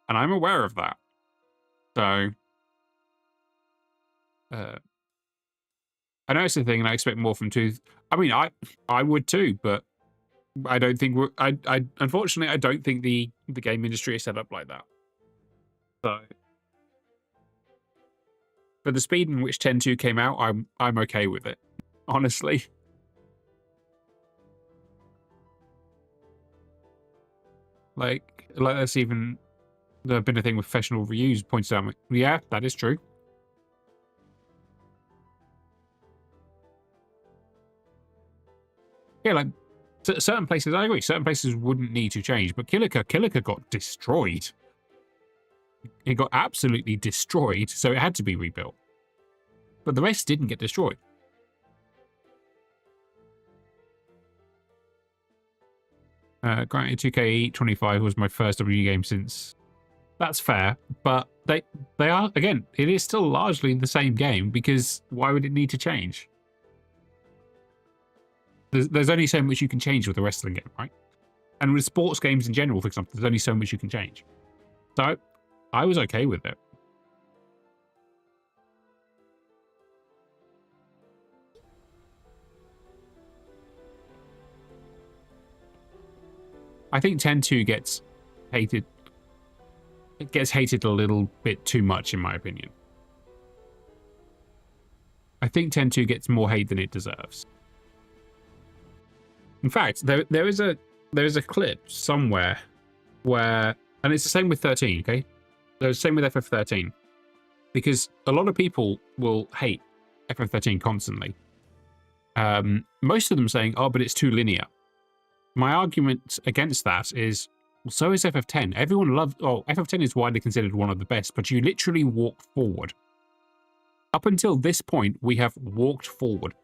And I'm aware of that. So, I know it's a thing and I expect more from Tooth. I mean, I would too, but I don't think unfortunately, I don't think the game industry is set up like that. So, for the speed in which 10.2 came out, I'm okay with it. Honestly. Like that's even there's been a thing with professional reviews points out. Yeah, that is true. Yeah, like certain places, I agree. Certain places wouldn't need to change, but Kilika got destroyed. It got absolutely destroyed, so it had to be rebuilt. But the rest didn't get destroyed. Granted, 2K25 was my first W game since. That's fair, but they are, again, it is still largely the same game because why would it need to change? There's only so much you can change with a wrestling game, right? And with sports games in general, for example, there's only so much you can change. So I was okay with it. I think 10-2 gets hated. It gets hated a little bit too much, in my opinion. I think 10-2 gets more hate than it deserves. In fact, there is a clip somewhere where, and it's the same with 13, okay? It's the same with FF13. Because a lot of people will hate FF13 constantly. Most of them saying, oh, but it's too linear. My argument against that is, well, so is FF10. Everyone loves, oh, FF10 is widely considered one of the best, but you literally walk forward. Up until this point, we have walked forward.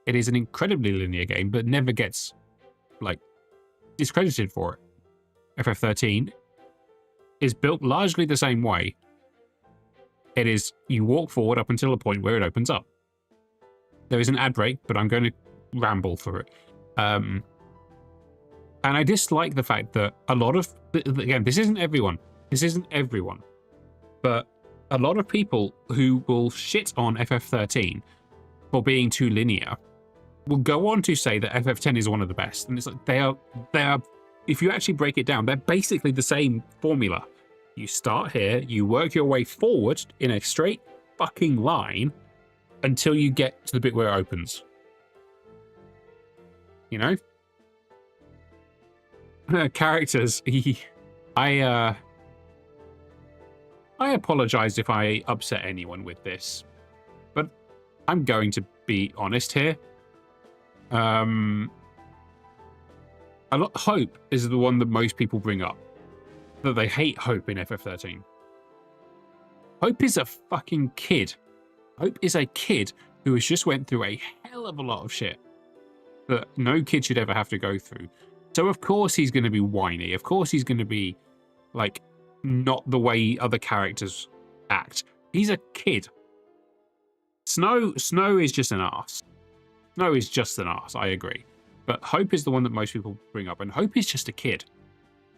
It is an incredibly linear game, but never gets, like, discredited for it. FF13 is built largely the same way. It is, you walk forward up until a point where it opens up. There is an ad break, but I'm going to ramble through it. And I dislike the fact that a lot of, again, this isn't everyone. This isn't everyone. But a lot of people who will shit on FF13 for being too linear will go on to say that FF10 is one of the best. And it's like, they are, if you actually break it down, they're basically the same formula. You start here, you work your way forward in a straight fucking line until you get to the bit where it opens. You know? Characters. I apologize if I upset anyone with this, but I'm going to be honest here. Hope is the one that most people bring up. That they hate Hope in FF13. Hope is a fucking kid. Hope is a kid who has just went through a hell of a lot of shit that no kid should ever have to go through. So of course he's going to be whiny. Of course he's going to be, like, not the way other characters act. He's a kid. Snow is just an arse. Snow is just an arse, I agree. But Hope is the one that most people bring up, and Hope is just a kid.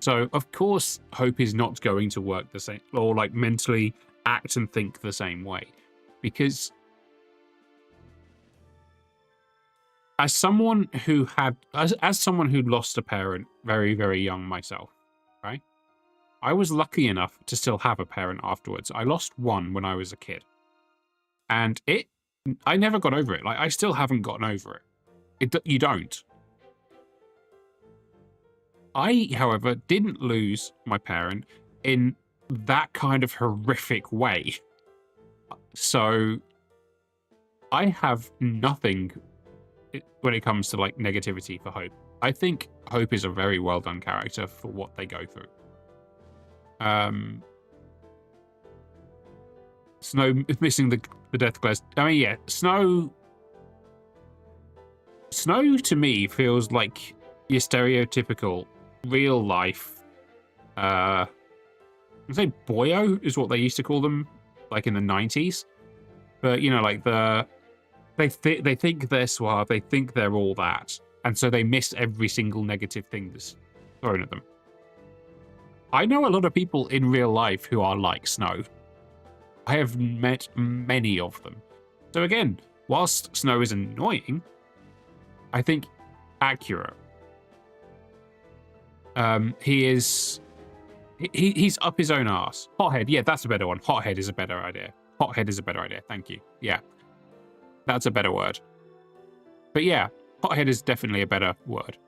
So, of course, Hope is not going to work the same, or, like, mentally act and think the same way. Because as someone who lost a parent very, very young myself, right? I was lucky enough to still have a parent afterwards. I lost one when I was a kid. And I never got over it. Like, I still haven't gotten over it. You don't. I, however, didn't lose my parent in that kind of horrific way. So I have nothing when it comes to, like, negativity for Hope. I think Hope is a very well done character for what they go through. Snow missing the death glares. I mean, yeah, Snow to me feels like your stereotypical real life, I say boyo is what they used to call them, like in the 90s. But, you know, like they think they're suave, they think they're all that, and so they miss every single negative thing that's thrown at them. I know a lot of people in real life who are like Snow. I have met many of them. So again, whilst Snow is annoying, I think accurate. He's up his own arse. Hothead, yeah, that's a better one. Hothead is a better idea. Hothead is a better idea. Thank you. Yeah, that's a better word. But yeah, hothead is definitely a better word.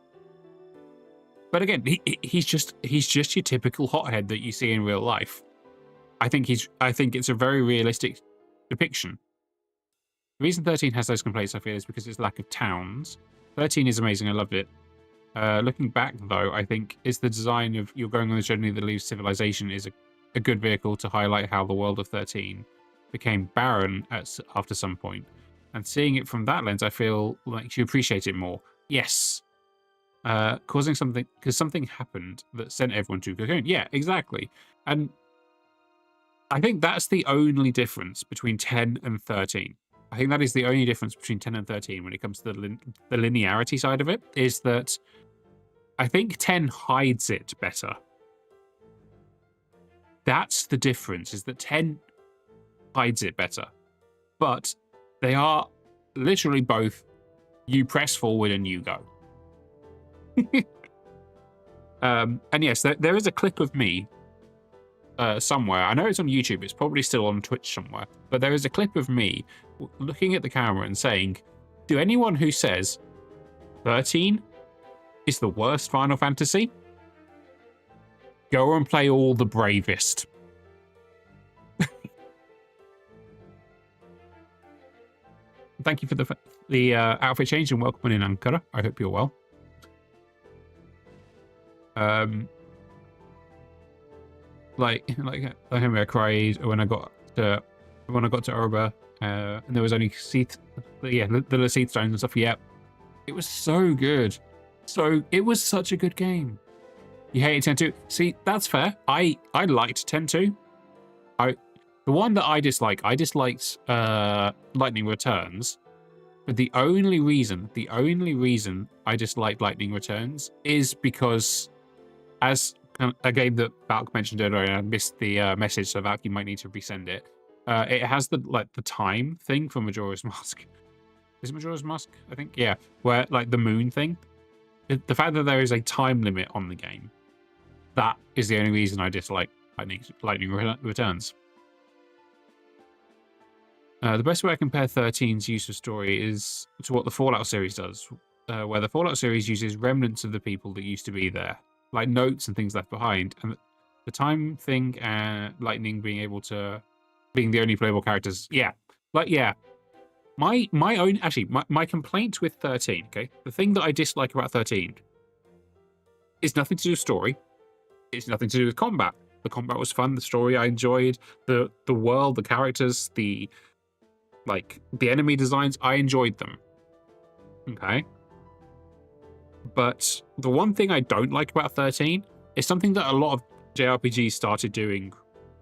But again, he's just your typical hothead that you see in real life. I think it's a very realistic depiction. The reason 13 has those complaints, I feel, is because its lack of towns. 13 is amazing. I loved it. Looking back, though, I think it's the design of you're going on the journey that leaves civilization is a good vehicle to highlight how the world of 13 became barren after some point. And seeing it from that lens, I feel like you appreciate it more. Yes. Because something happened that sent everyone to cocoon. Yeah, exactly. And I think that's the only difference between 10 and 13. I think that is the only difference between 10 and 13 when it comes to the linearity side of it, is that I think 10 hides it better. That's the difference, is that 10 hides it better. But they are literally both, you press forward and you go. And yes, there is a clip of me somewhere. I know it's on YouTube. It's probably still on Twitch somewhere. But there is a clip of me looking at the camera and saying, to anyone who says 13 is the worst Final Fantasy, go and play all the bravest. Thank you for the outfit change and welcome in, Ankara. I hope you're well. Like I cried when I got to Aruba, and there was only the seed stones and stuff. Yeah, it was so good. So it was such a good game. You hated 10-2. See, that's fair. I liked 10-2. The one that I disliked Lightning Returns. But the only reason I disliked Lightning Returns is because, as a game that Valk mentioned earlier, and I missed the message, so Valk, you might need to resend it. It has the time thing from Majora's Mask. Is it Majora's Mask? I think, yeah. Where the moon thing. The fact that there is a time limit on the game, that is the only reason I dislike Lightning Returns. The best way I compare 13's use of story is to what the Fallout series does, where the Fallout series uses remnants of the people that used to be there, like notes and things left behind, and the time thing and Lightning being the only playable characters. Yeah, my complaint with 13, okay, the thing that I dislike about 13 is nothing to do with story. It's nothing to do with combat. The combat was fun. The story I enjoyed. The world, the characters, the enemy designs, I enjoyed them. Okay. But the one thing I don't like about 13 is something that a lot of JRPGs started doing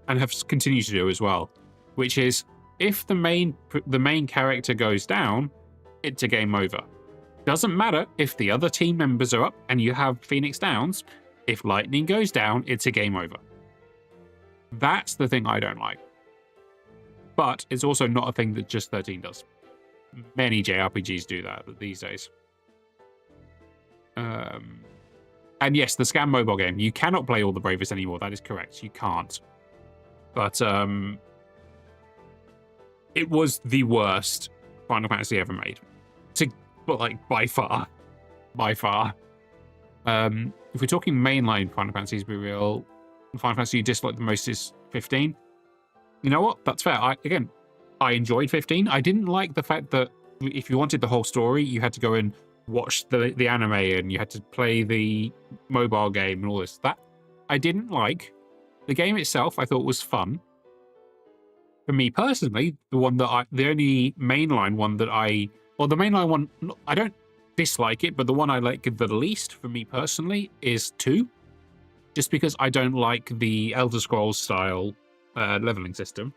and have continued to do as well, which is if the main character goes down, it's a game over. Doesn't matter if the other team members are up and you have Phoenix Downs, if Lightning goes down, it's a game over. That's the thing I don't like. But it's also not a thing that just 13 does. Many JRPGs do that these days. And yes, the Scam mobile game. You cannot play all the bravest anymore. That is correct. You can't. But it was the worst Final Fantasy ever made. By far. By far. If we're talking mainline Final Fantasies, be real, the Final Fantasy you dislike the most is 15. You know what? That's fair. I enjoyed 15. I didn't like the fact that if you wanted the whole story, you had to go and watch the anime and you had to play the mobile game and all this. That I didn't like. The game itself I thought was fun. For me personally, the only mainline one that the mainline one, I don't dislike it, but the one I like the least for me personally is 2. Just because I don't like the Elder Scrolls style leveling system.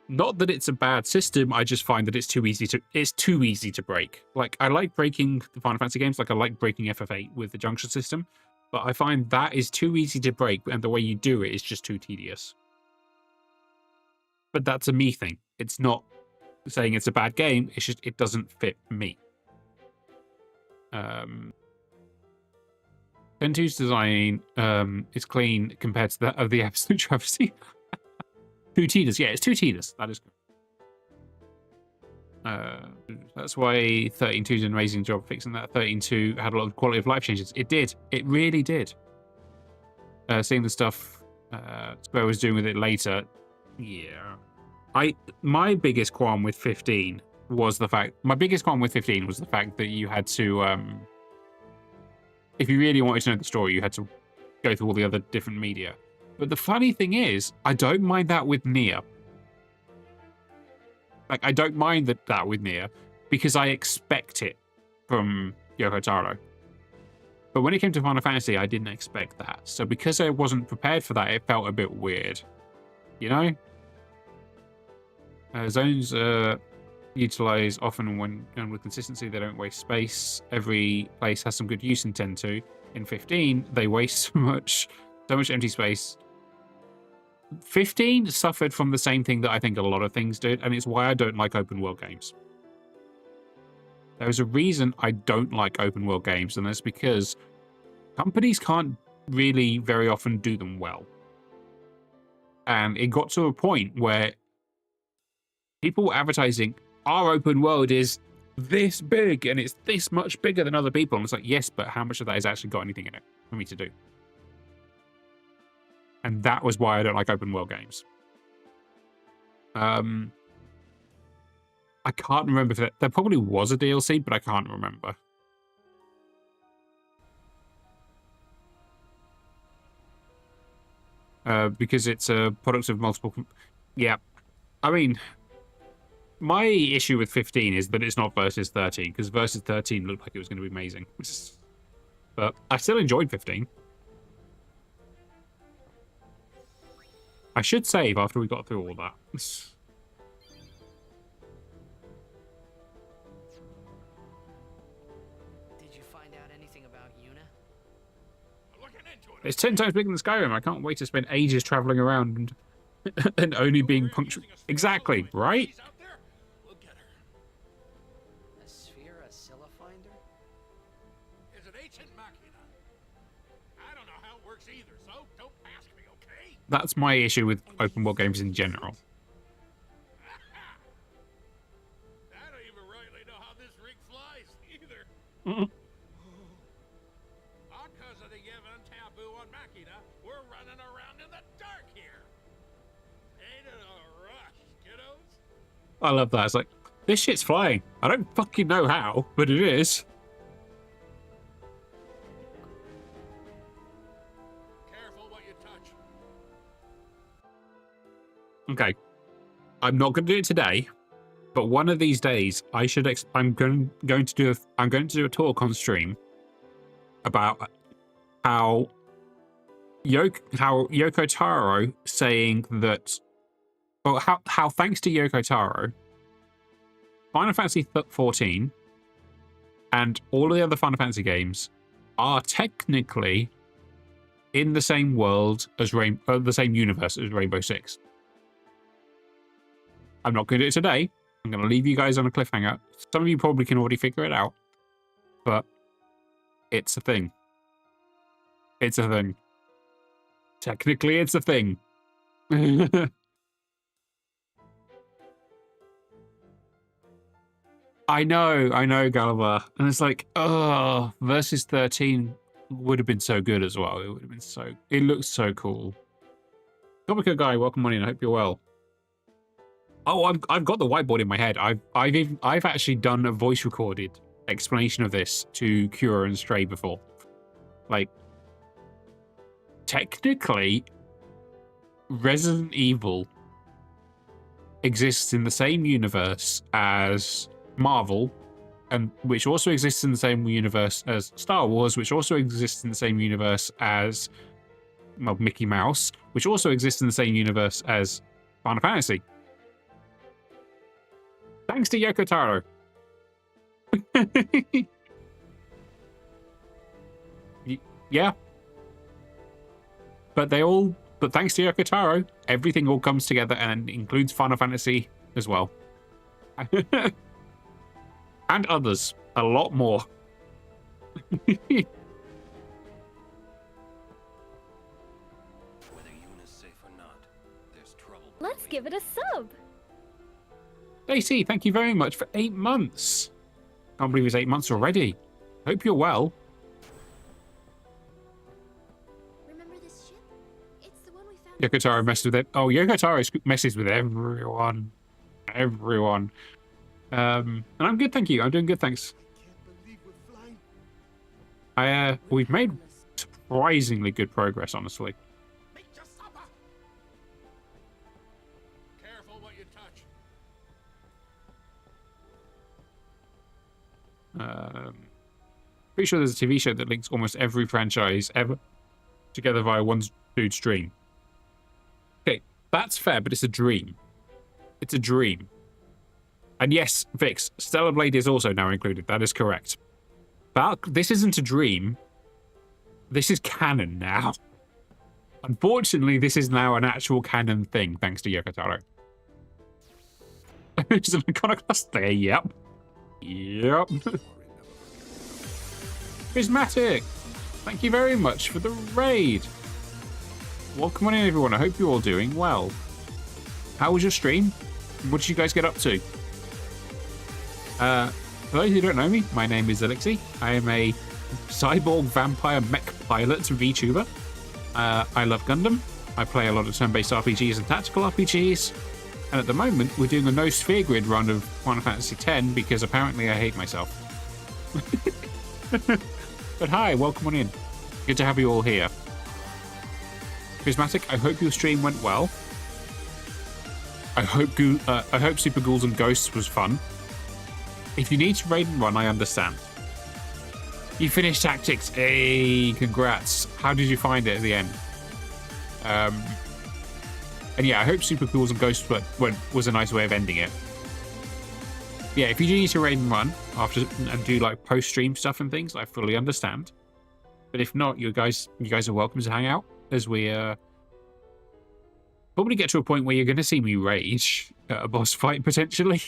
Not that it's a bad system, I just find that it's too easy to break. Like, I like breaking the Final Fantasy games, like I like breaking FF8 with the junction system, but I find that is too easy to break, and the way you do it is just too tedious. But that's a me thing. It's not saying it's a bad game, it's just it doesn't fit me. 10-2's design is clean compared to that of the absolute travesty. 2 tedious, yeah, it's 2 tedious. That is good. That's why 13.2 did an amazing job fixing that. 13.2 had a lot of quality of life changes. It did. It really did. Seeing the stuff Spira was doing with it later, yeah. My biggest qualm with 15 was the fact that you had to if you really wanted to know the story, you had to go through all the other different media. But the funny thing is, I don't mind that with Nier. Like, I don't mind that with Nier, because I expect it from Yoko Taro. But when it came to Final Fantasy, I didn't expect that. So because I wasn't prepared for that, it felt a bit weird. You know? Zones utilize often when with consistency, they don't waste space. Every place has some good use in 10.2. In 15, they waste so much empty space. 15 suffered from the same thing that I think a lot of things did, and it's why I don't like open world games. There's a reason I don't like open world games, and that's because companies can't really very often do them well. And it got to a point where people were advertising, our open world is this big and it's this much bigger than other people. And it's like, yes, but how much of that has actually got anything in it for me to do? And that was why I don't like open world games. I can't remember if there probably was a DLC, but I can't remember. Because it's a product of multiple... Yeah. I mean, my issue with 15 is that it's not Versus 13, because Versus 13 looked like it was going to be amazing. But I still enjoyed 15. I should save after we got through all that. Did you find out anything about Yuna? Looking into it. It's 10 times bigger than Skyrim. I can't wait to spend ages traveling around and only being punctual. Exactly, right? She's out there. We'll get her. A Spira finder? Is an ancient machina. I don't know how it works either, so don't ask me, okay? That's my issue with open world games in general. I don't even rightly know how this rig flies either. Mm-mm. Because of the Yevon taboo on Machina, we're running around in the dark here. Ain't it a rush, kiddos? I love that. It's like, this shit's flying. I don't fucking know how, but it is. Careful what you touch. Okay. I'm not going to do it today, but one of these days I should I'm going to do a talk on stream about how Yoko Taro saying that, or how thanks to Yoko Taro, Final Fantasy 14 and all of the other Final Fantasy games are technically in the same world as the same universe as Rainbow Six. I'm not going to do it today. I'm going to leave you guys on a cliffhanger. Some of you probably can already figure it out, but it's a thing. It's a thing. Technically, it's a thing. I know, Gulliver. And it's like, oh, Versus 13 would have been so good as well. It would have been so... It looks so cool. Comico Guy, welcome on in. I hope you're well. Oh, I've got the whiteboard in my head. I've actually done a voice recorded explanation of this to Cura and Stray before. Like, technically, Resident Evil exists in the same universe as Marvel, and which also exists in the same universe as Star Wars, which also exists in the same universe as, well, Mickey Mouse, which also exists in the same universe as Final Fantasy. Thanks to Yoko Taro. Yeah. But thanks to Yoko Taro, everything all comes together and includes Final Fantasy as well. And others. A lot more. Whether Yuna's safe or not, there's trouble. Let's give it a sub. Stacey, thank you very much for 8 months. Can't believe it's 8 months already. Hope you're well. Remember this ship? It's the one we found. Yoko Taro messed with it. Oh, Yoko Taro messes with everyone. Everyone. And I'm good, thank you. I'm doing good, thanks. Can't believe we're flying. We've made surprisingly good progress, honestly. Make your supper. Careful what you touch. Pretty sure there's a TV show that links almost every franchise ever together via one dude's dream. Okay, that's fair, but it's a dream. It's a dream. And yes, Vix, Stellar Blade is also now included. That is correct. But this isn't a dream. This is canon now. Unfortunately, this is now an actual canon thing, thanks to Yoko Taro. It's an iconoclast there, yep. Yep. Prismatic! Thank you very much for the raid. Welcome on in, everyone. I hope you're all doing well. How was your stream? What did you guys get up to? For those who don't know me, my name is Elixir. I am a cyborg vampire mech pilot VTuber. I love Gundam. I play a lot of turn-based RPGs and tactical RPGs. And at the moment, we're doing a no sphere grid run of Final Fantasy X because apparently I hate myself. But hi, welcome on in. Good to have you all here. Prismatic, I hope your stream went well. I hope Super Ghouls and Ghosts was fun. If you need to raid and run, I understand. You finished Tactics. Hey, congrats. How did you find it at the end? And yeah, I hope Super Ghouls and Ghosts was a nice way of ending it. Yeah, if you do need to raid and run after and do like post-stream stuff and things, I fully understand. But if not, you guys are welcome to hang out as we probably get to a point where you're going to see me rage at a boss fight potentially.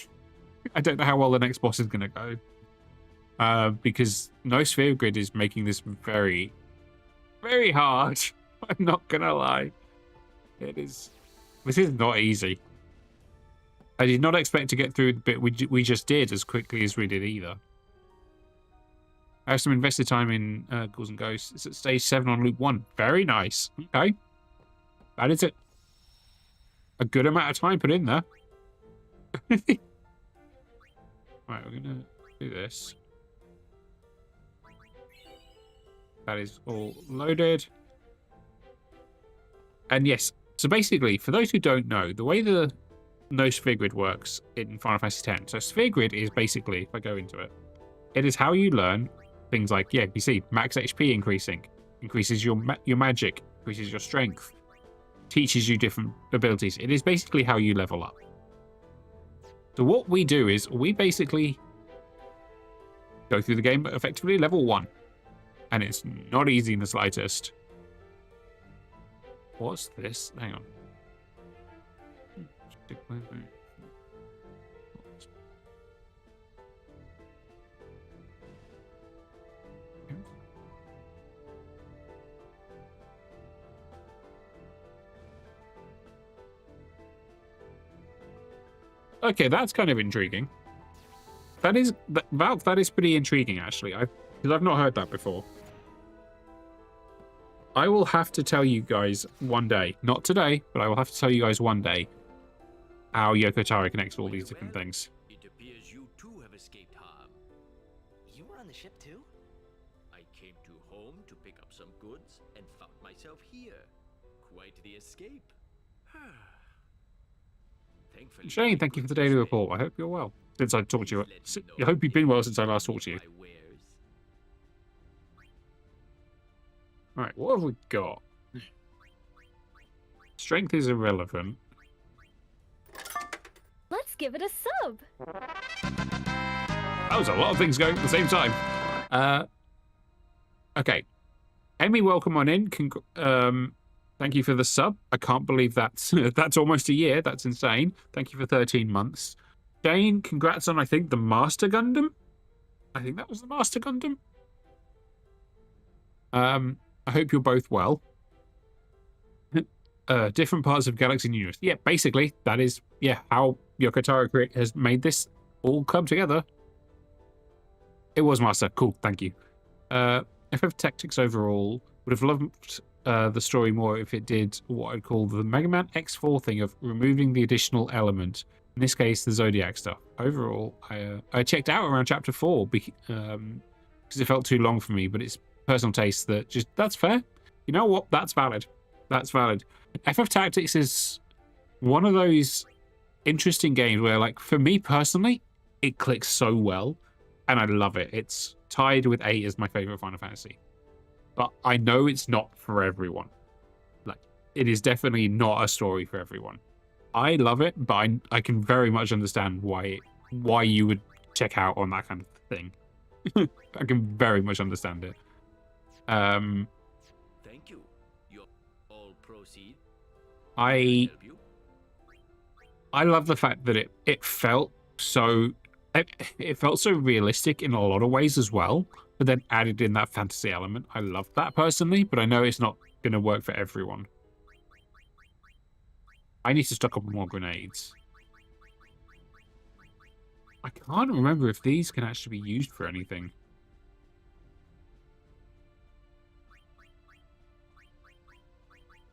I don't know how well the next boss is going to go, because no sphere grid is making this very, very hard. I'm not gonna lie, it is. This is not easy. I did not expect to get through the bit we just did as quickly as we did either. I have some invested time in Ghouls and Ghosts. It's at stage 7 on loop 1. Very nice. Okay. That is it. A good amount of time put in there. Right, we're going to do this. That is all loaded. And yes, so basically, for those who don't know, the way the no sphere grid works in Final Fantasy X. So sphere grid is basically, if I go into it, it is how you learn things like, yeah, you see, max HP increasing, increases your magic, increases your strength, teaches you different abilities. It is basically how you level up. So what we do is we basically go through the game effectively level 1. And it's not easy in the slightest. What's this? Hang on. Okay, that's kind of intriguing. That is pretty intriguing, actually. Because I've not heard that before. I will have to tell you guys one day, not today, but I will have to tell you guys one day how Yoko Taro connects all these different things. It appears you too have escaped harm. You were on the ship too? I came to home to pick up some goods and found myself here. Quite the escape. Thankfully, Shane, thank you for the daily report. I hope you're well. Since I talked to you. I hope you've been well since I last talked to you. Alright, what have we got? Strength is irrelevant. Let's give it a sub. That was a lot of things going at the same time. Okay. Amy, welcome on in. Thank you for the sub. I can't believe that's almost a year. That's insane. Thank you for 13 months. Jane, congrats on, I think, the Master Gundam. I think that was the Master Gundam. I hope you're both well. Different parts of Galaxy and Universe. Yeah, basically, that is, how Yoko Taro has made this all come together. It was Master. Cool, thank you. FF Tactics overall would have loved the story more if it did what I'd call the Mega Man X4 thing of removing the additional element. In this case, the Zodiac stuff. Overall, I checked out around Chapter 4 because it felt too long for me, but it's personal taste that's fair. You know what? That's valid. That's valid. FF Tactics is one of those interesting games where, like, for me personally, it clicks so well, and I love it. It's tied with 8 as my favorite Final Fantasy. But I know it's not for everyone. Like, it is definitely not a story for everyone. I love it, but I can very much understand why you would check out on that kind of thing. I can very much understand it. Thank you. You'll all proceed. I love the fact that it felt so realistic in a lot of ways as well. but then added in that fantasy element. I love that personally, but I know it's not going to work for everyone. I need to stock up on more grenades. I can't remember if these can actually be used for anything.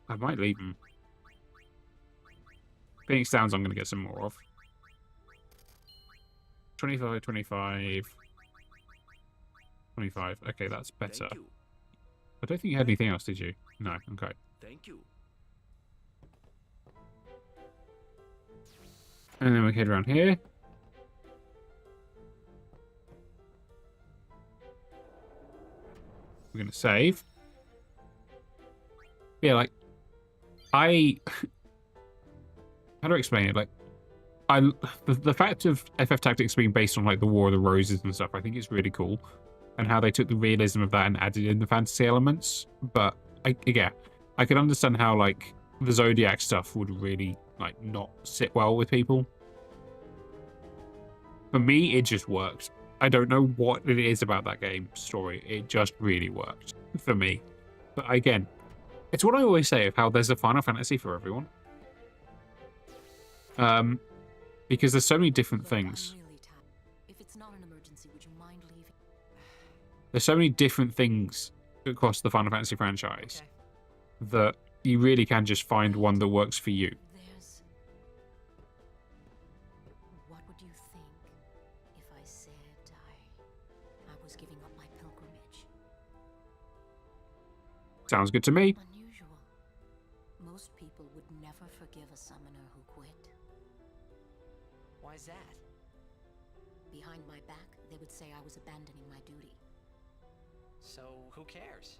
I might leave them. Phoenix Downs I'm going to get some more of. 25, 25. 25. Okay, that's better. I don't think you had anything else, did you? No, okay. Thank you. And then we head around here. We're going to save. Yeah, like, how do I explain it? Like, the fact of FF Tactics being based on, like, the War of the Roses and stuff, I think it's really cool. And how they took the realism of that and added in the fantasy elements. But, again, I can understand how, like, the Zodiac stuff would really, like, not sit well with people. For me, it just worked. I don't know what it is about that game story. It just really worked for me. But again, it's what I always say of how there's a Final Fantasy for everyone. Because there's so many different things. If it's not an emergency, would you mind leaving? There's so many different things across the Final Fantasy franchise that you really can just find one that works for you. What would you think if I said I was giving up my pilgrimage? Sounds good to me. Unusual. Most people would never forgive a summoner who quit. Why's that? Behind my back, they would say I was abandoning my duty. So, who cares?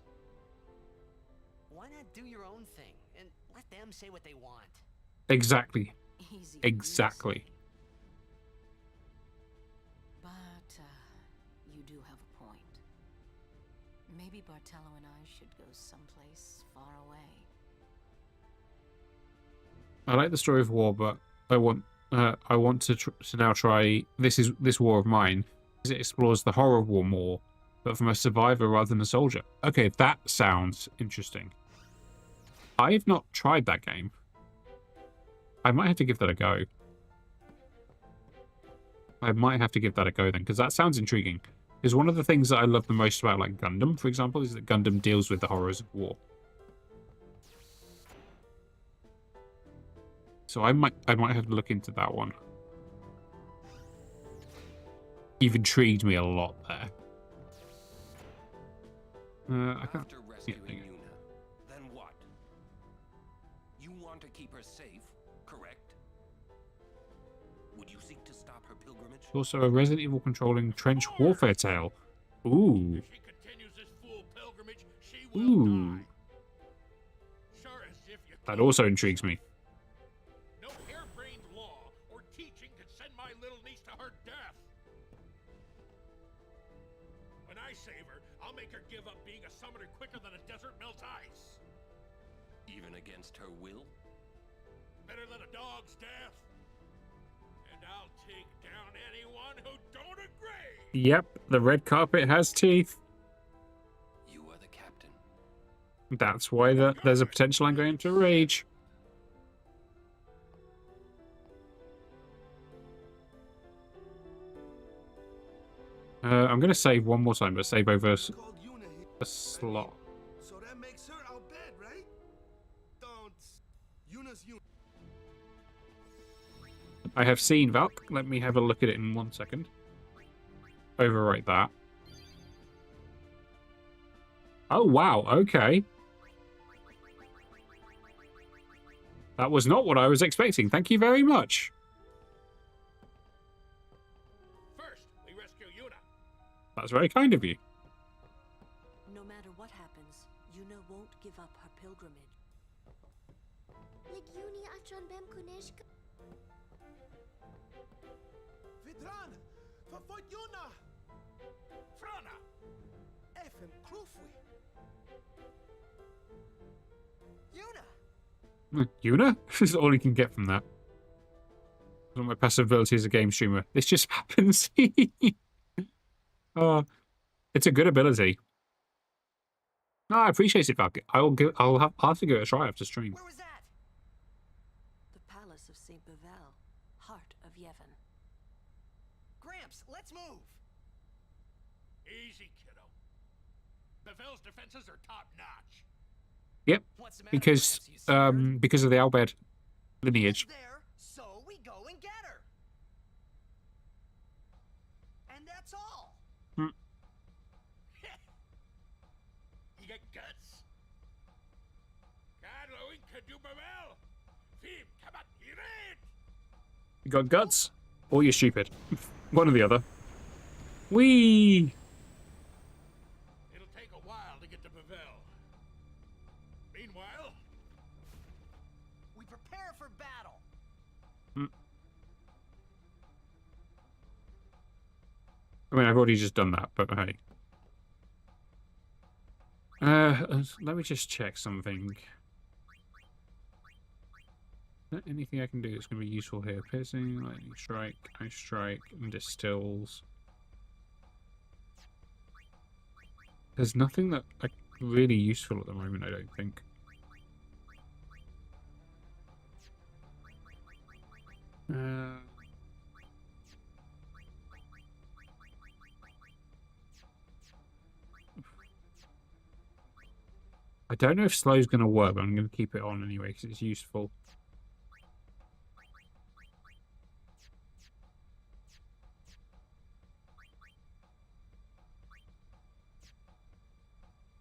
Why not do your own thing and let them say what they want? Exactly. Easy. Exactly. But you do have a point. Maybe Bartello and I should go someplace far away. I like the story of war, but I want to now try this War of Mine, because it explores the horror of war more, but from a survivor rather than a soldier. Okay, that sounds interesting. I've not tried that game. I might have to give that a go. I might have to give that a go then, because that sounds intriguing. Because one of the things that I love the most about, like, Gundam, for example, is that Gundam deals with the horrors of war. So I might have to look into that one. You've intrigued me a lot there. I can't. After rescuing Yuna, then what? You want to keep her safe, correct? Would you seek to stop her pilgrimage? Also a Resident Evil controlling trench warfare tale. Ooh. If she continues this fool pilgrimage, she will Ooh. die. Sure as if you That also intrigues me. No harebrained law or teaching can send my little niece to her death. When I save her, I'll make her give up being a summoner quicker than a desert melts ice. Even against her will? Better than a dog's death. And I'll take down anyone who don't agree. Yep, the red carpet has teeth. You are the captain. That's why there's a potential I'm going to rage. I'm going to save one more time, but save over Called Yuna here. a slot. So that makes her our bed, right? Don't. Yuna's Yuna. I have seen Valk. Let me have a look at it in 1 second. Overwrite that. Oh, wow. Okay. That was not what I was expecting. Thank you very much. First, we rescue Yuna. That's very kind of you. No matter what happens, Yuna won't give up her pilgrimage. Legiuni atron bem kuneshka. Vidran! Verfolgt Yuna! Frana! Effen Krufwi! Yuna! Yuna? This is all you can get from that. One of my passive ability as a game streamer. This just happens. Oh, It's a good ability. No, I appreciate it, Valk. I'll have to give it a try after stream. Where was that? The palace of Saint Bevel, heart of Yevon. Gramps, let's move. Easy, kiddo. Bevel's defenses are top-notch. Yep, What's the matter, because Gramps? You scared? because of the Albed lineage. It's there, so we go and get her. And that's all. Hmm. You got guts. God, Louis, could do Bevel. Phebe, come on, you it. You got guts, or you're stupid. One or the other. Whee! It'll take a while to get to Bevel. Meanwhile, We prepare for battle. I mean, I've already just done that, but hey. Let me just check something. Is there anything I can do that's going to be useful here? Piercing, lightning strike, ice strike, and distills. There's nothing that like really useful at the moment, I don't think. I don't know if slow's going to work, but I'm going to keep it on anyway because it's useful.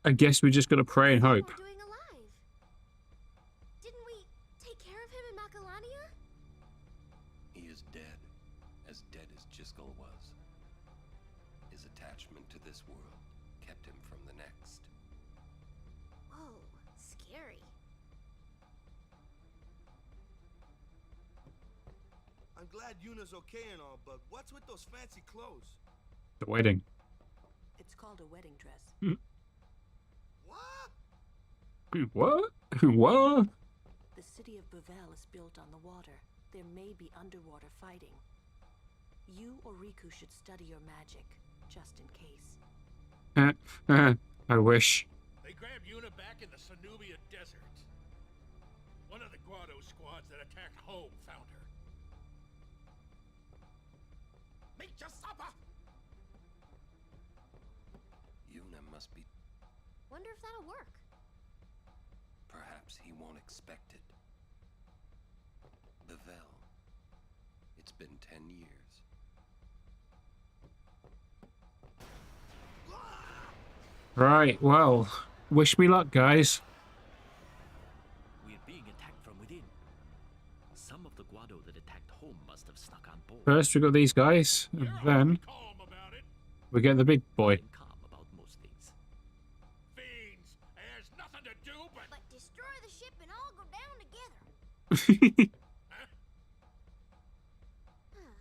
I guess we just got to pray and hope. Doing alive? Didn't we take care of him in Macalania? He is dead as Jiskel was. His attachment to this world kept him from the next. Whoa, scary. I'm glad Yuna's okay and all, but what's with those fancy clothes? The wedding. It's called a wedding dress. What? What? What? The city of Bevel is built on the water. There may be underwater fighting. You or Riku should study your magic, just in case. I wish. they grabbed Yuna back in the Sanubia Desert. One of the Guado squads that attacked Home found her. Make your supper! Yuna must be. Wonder if that'll work. Perhaps he won't expect it. Bevel. It's been 10 years. Right, well, wish me luck, guys. We're being attacked from within. Some of the Guado that attacked home must have snuck on board. First we got these guys, and You're then awfully calm about it. we get the big boy. I'm calm about most things. Fiends, there's nothing to do but... But destroy the ship and all go down together. Huh? Huh.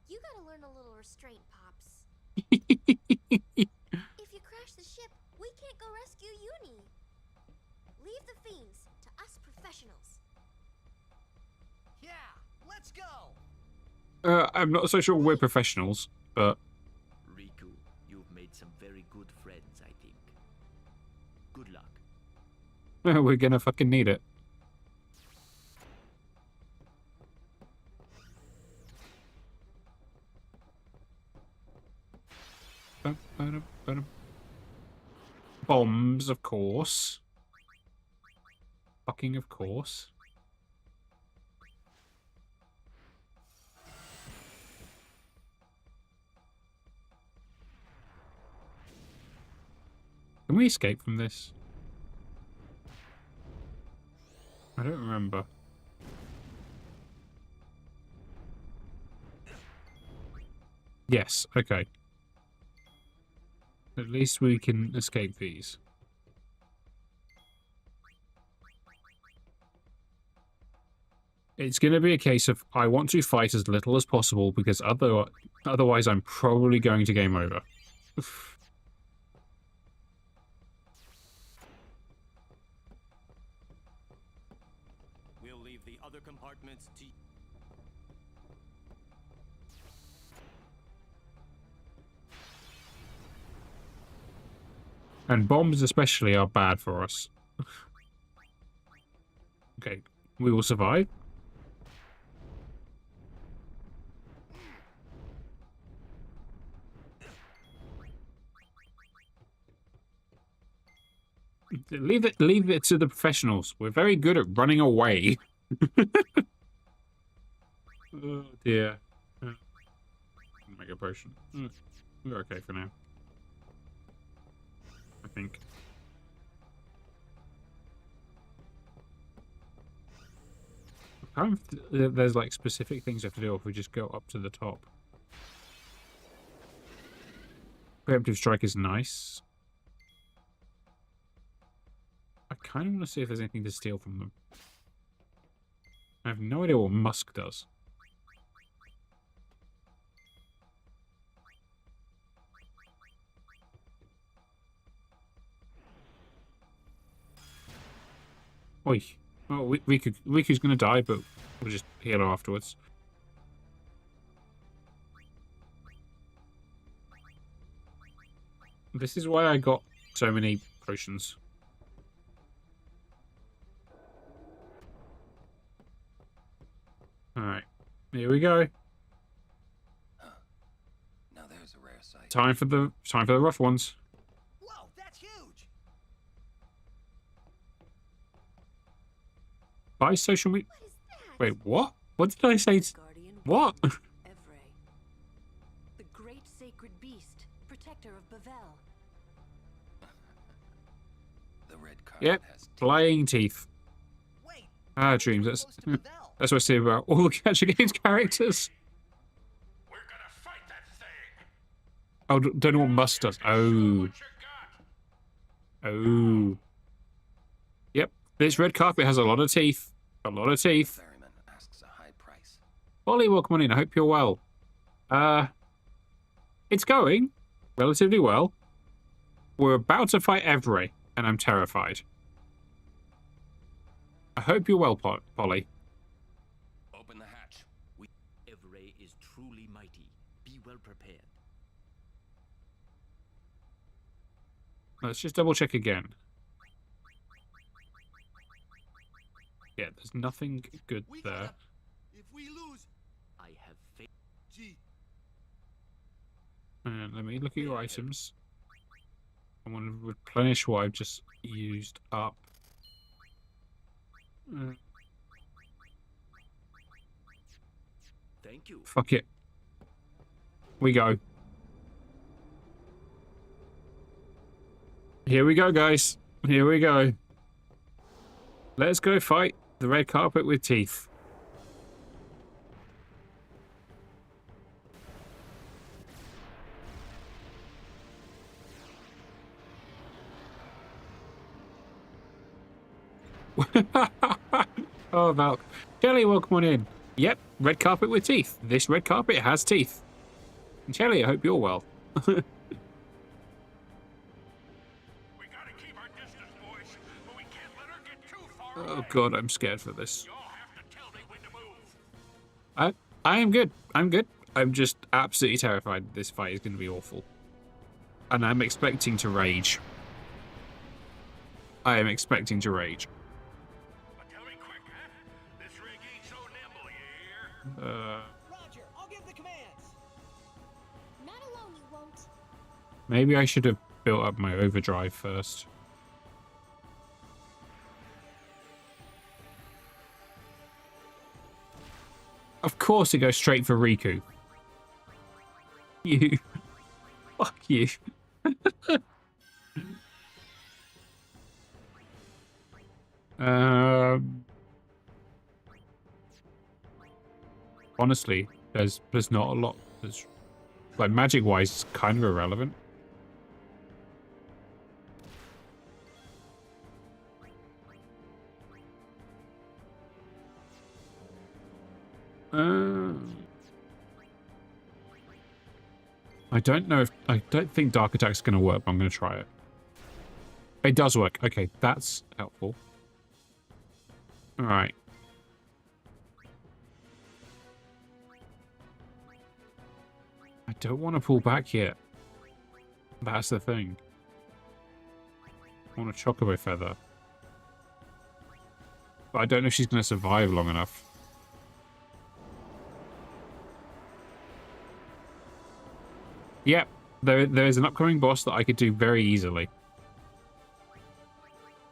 You gotta learn a little restraint, Pops. If you crash the ship, we can't go rescue Uni. Leave the fiends to us professionals. Yeah, let's go. I'm not so sure we're professionals, but Riku, you've made some very good friends, I think. Good luck. we're gonna fucking need it. Bombs, of course. Fucking of course. Can we escape from this? I don't remember. Yes, okay. At least we can escape these. It's going to be a case of I want to fight as little as possible because otherwise I'm probably going to game over. We'll leave the other compartments to... And bombs especially are bad for us. Okay, we will survive. Leave it to the professionals. We're very good at running away. Oh dear. Mega potion. We're okay for now. I think. There's like specific things you have to do if we just go up to the top. Preemptive strike is nice. I kind of want to see if there's anything to steal from them. I have no idea what Musk does. Oi. Oh, Riku's gonna die, but we'll just heal her afterwards. This is why I got so many potions. Alright. Here we go. Now there's a rare sight. Time for the rough ones. Whoa, that's huge! Buy social media. What is that? Wait, what? What did I say? Guardian What? Evray, the great sacred beast, protector of Bavel. The red carpet Yep. has teeth. Flying teeth. Wait, Ah, dreams. close to Bavel. That's what I say about all the Catch Games characters. We're gonna fight that thing. Oh, don't know what Musk does. Show Oh. what you got. Oh. Yep. This red carpet has a lot of teeth. A lot of teeth. Ferryman asks a high price. Ollie, welcome on in. I hope you're well. It's going relatively well. We're about to fight Evray, and I'm terrified. I hope you're well, Polly. Open the hatch. Evray is truly mighty. Be well prepared. Let's just double check again. Yeah, there's nothing good We there. gotta, if we lose, I have faith. gee, And let me look at your items. I want to replenish what I've just used up. Thank you. Fuck it. We go. Here we go, guys. Here we go. Let's go fight the red carpet with teeth. Oh, Val. Kelly, welcome on in. Yep, red carpet with teeth. This red carpet has teeth. And Kelly, I hope you're well. We gotta keep our distance, boys, but we can't let her get too far Oh away. god, I'm scared for this. Y'all have to tell me when to move. I am good. I'm good. I'm just absolutely terrified this fight is going to be awful. And I'm expecting to rage. I am expecting to rage. But tell me quick, huh? This rig ain't so nimble, you hear? Roger, I'll give the commands. Not alone, you won't. Maybe I should have built up my overdrive first. Of course it goes straight for Riku. You. Fuck you. Honestly, there's not a lot. There's, like, magic-wise, it's kind of irrelevant. I don't know if... I don't think Dark Attack's going to work, but I'm going to try it. It does work. Okay, that's helpful. Alright. I don't want to pull back yet. That's the thing. I want a chocobo feather. But I don't know if she's going to survive long enough. Yep, there is an upcoming boss that I could do very easily.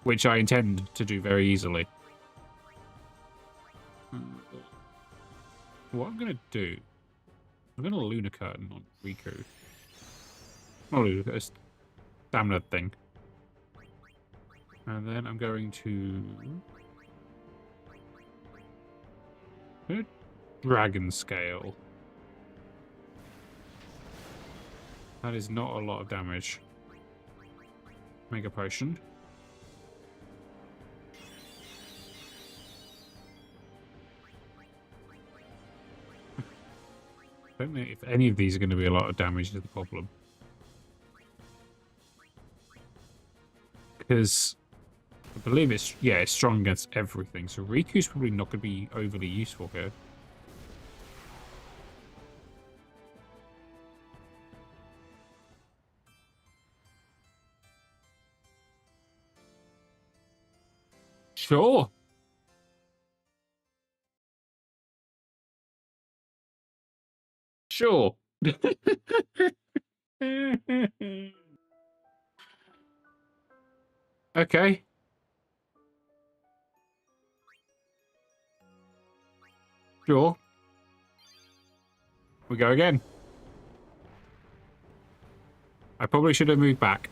Which I intend to do very easily. What I'm going to do... I'm going to Lunar Curtain on Riku. Not Lunar Curtain, stamina thing. And then I'm going to... Dragon Scale. That is not a lot of damage. Mega Potion. I don't know if any of these are going to be a lot of damage is the problem. Because I believe it's strong against everything, so Riku's probably not going to be overly useful here. Sure. Sure. Okay. Sure. We go again. I probably should have moved back.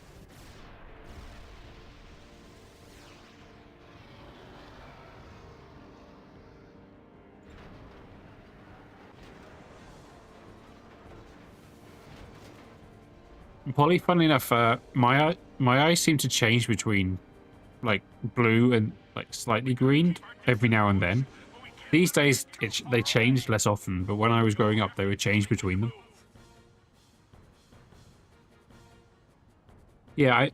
Polly, funnily enough, my eyes seem to change between like blue and like slightly green every now and then. These days they change less often, but when I was growing up, they would change between them. Yeah,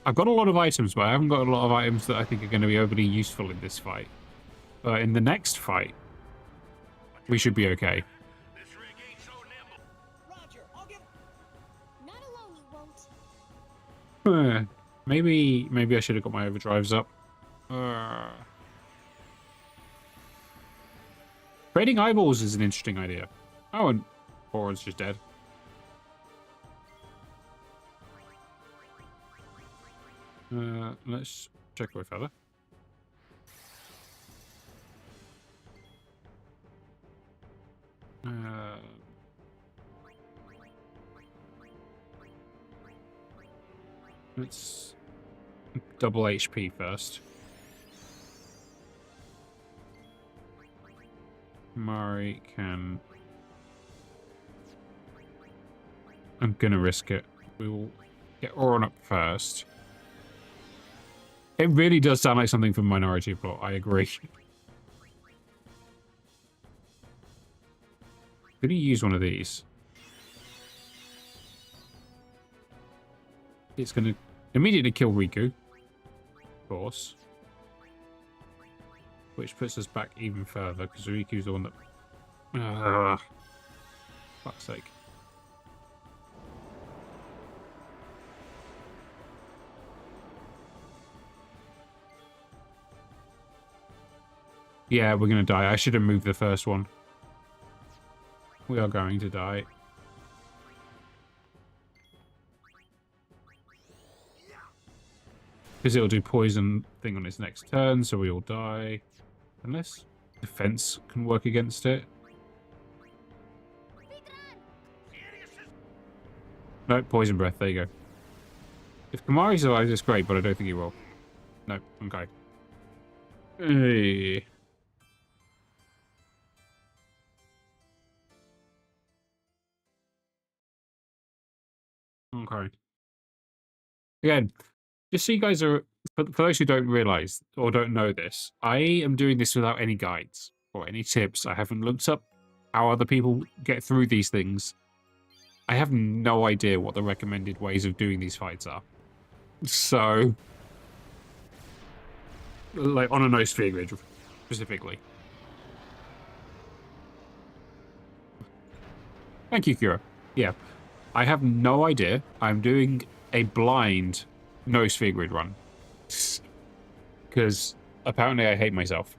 I've got a lot of items, but I haven't got a lot of items that I think are going to be overly useful in this fight. But in the next fight, we should be okay. This rig ain't so nimble. Roger, I'll get... Not alone, you won't. Maybe I should have got my overdrives up. Trading eyeballs is an interesting idea. Oh, and Boron's just dead. Let's check with further. Let's double HP first. Mari can... I'm gonna risk it. We will get Auron up first. It really does sound like something from Minority Report, I agree. Could he use one of these? It's gonna immediately kill Riku. Of course. Which puts us back even further, because Riku's the one that... fuck's sake. Yeah, we're gonna die. I should have moved the first one. We are going to die. Because it'll do poison thing on its next turn, so we all die. Unless defense can work against it. No, poison breath. There you go. If Kamari survives, it's great, but I don't think he will. No, okay. Hey. Okay. Again, just so you guys are, for those who don't realize or don't know this, I am doing this without any guides or any tips. I haven't looked up how other people get through these things. I have no idea what the recommended ways of doing these fights are. So, like on a no sphere grid specifically. Thank you, Kira. Yeah, I have no idea. I'm doing a blind no sphere grid run. Because apparently I hate myself.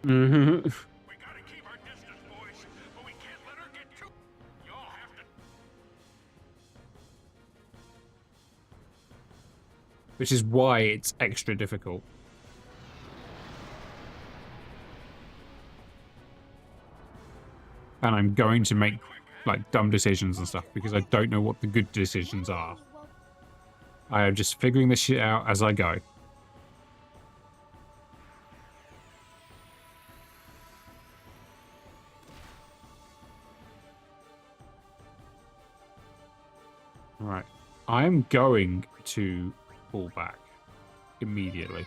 We gotta keep our distance, boys, but we can't let her get too. Y'all have to. Which is why it's extra difficult. And I'm going to make, like, dumb decisions and stuff because I don't know what the good decisions are. I am just figuring this shit out as I go. Right. I am going to pull back immediately.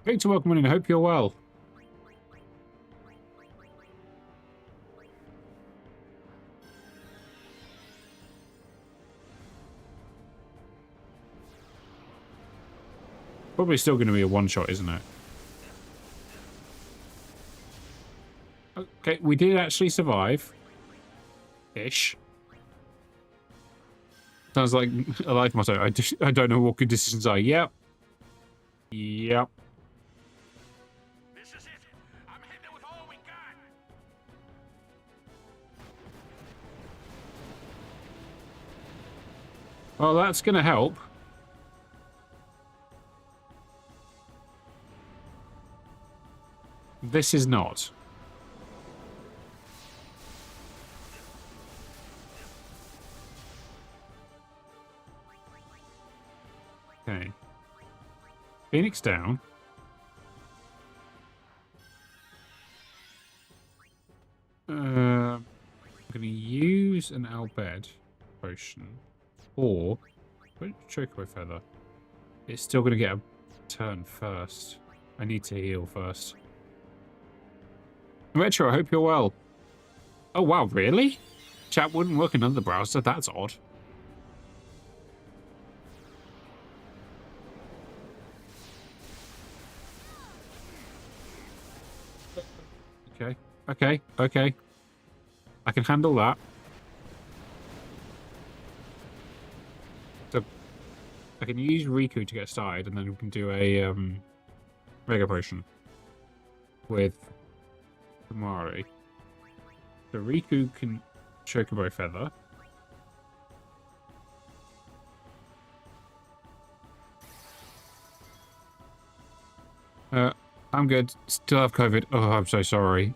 Victor, welcome in. I hope you're well. Probably still going to be a one-shot, isn't it? Okay, we did actually survive. Ish. Sounds like a life motto. I don't know what good decisions are. Yep. Yep. This is it. I'm hitting with all we got. Well, that's going to help. This is not. Okay. Phoenix down. I'm going to use an Albed potion. Or Chocobo Feather. It's still going to get a turn first. I need to heal first. Retro, I hope you're well. Oh, wow, really? Chat wouldn't work in another browser? That's odd. Okay, okay, okay. I can handle that. So, I can use Riku to get started, and then we can do a, Mega Potion. With Kumari. So Riku can Chocobo Feather. I'm good. Still have COVID. Oh, I'm so sorry.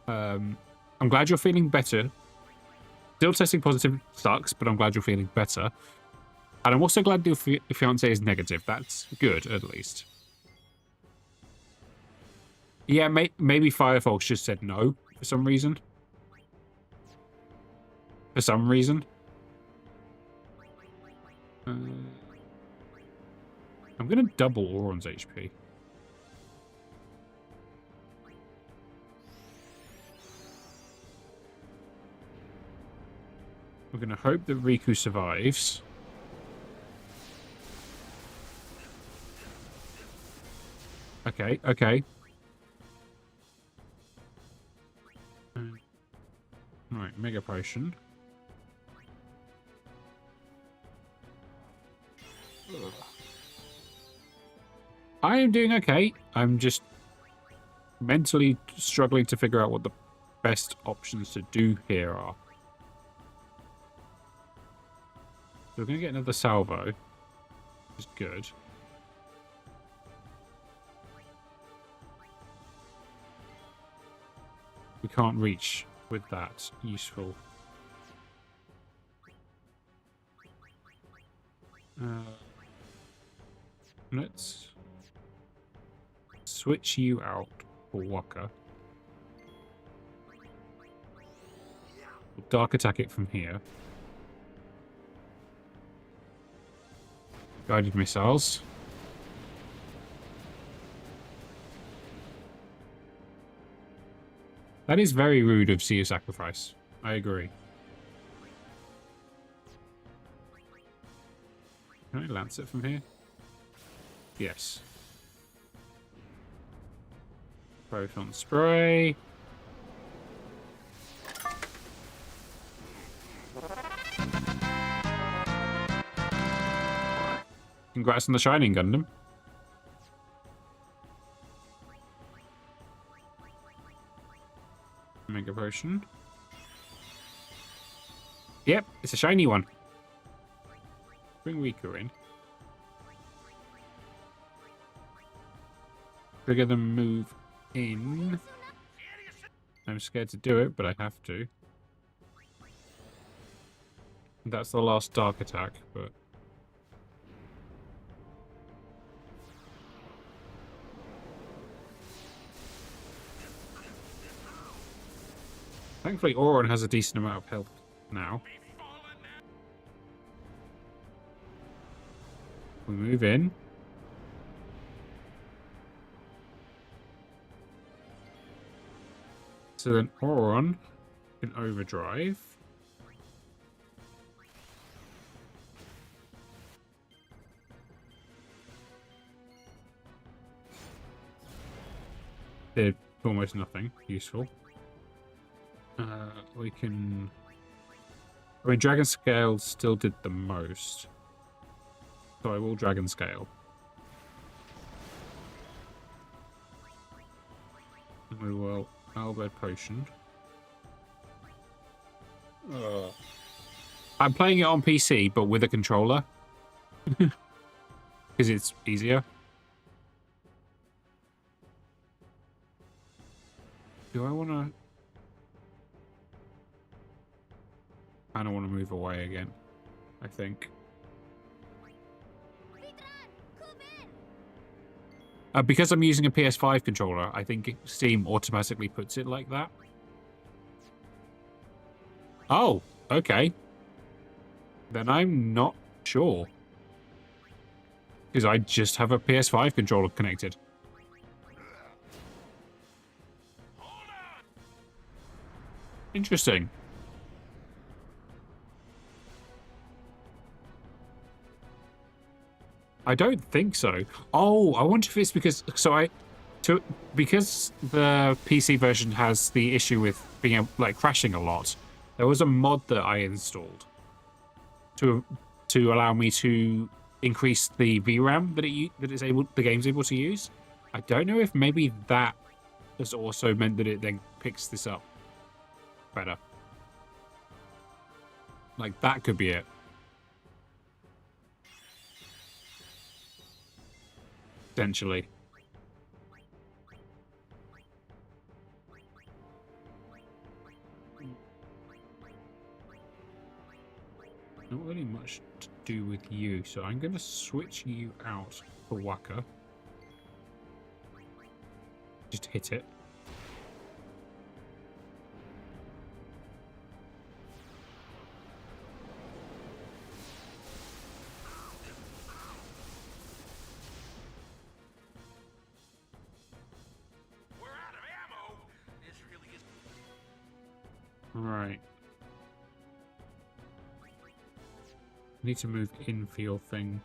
I'm glad you're feeling better. Still testing positive sucks, but I'm glad you're feeling better. And I'm also glad your fiance is negative. That's good, at least. Yeah, maybe Firefox just said no for some reason. For some reason. I'm going to double Auron's HP. We're going to hope that Riku survives. Okay, okay. Right, Mega Potion. Ugh. I am doing okay. I'm just mentally struggling to figure out what the best options to do here are. So we're going to get another salvo, which is good. We can't reach with that. Useful. Let's switch you out for Waka. We'll dark attack it from here. Guided missiles. That is very rude of Sea of Sacrifice. I agree. Can I lance it from here? Yes. Proton spray. Congrats on the Shining, Gundam. Mega Potion. Yep, it's a shiny one. Bring Riku in. Trigger the move in. I'm scared to do it, but I have to. That's the last dark attack, but... Thankfully, Auron has a decent amount of health now. We move in. So then Auron can overdrive. Did almost nothing useful. We can... I mean, Dragon Scale still did the most. So I will Dragon Scale. And we will Albed Potion. I'm playing it on PC, but with a controller. Because it's easier. Do I want to... I don't want to move away again, I think. Because I'm using a PS5 controller, I think Steam automatically puts it like that. Oh, okay. Then I'm not sure. Because I just have a PS5 controller connected. Interesting. I don't think so. Oh, I wonder if it's because because the PC version has the issue with being like crashing a lot. There was a mod that I installed to allow me to increase the VRAM the game's able to use. I don't know if maybe that has also meant that it then picks this up better. Like that could be it. Potentially. Not really much to do with you, so I'm going to switch you out for Waka. Just hit it. Right. Need to move in for your thing.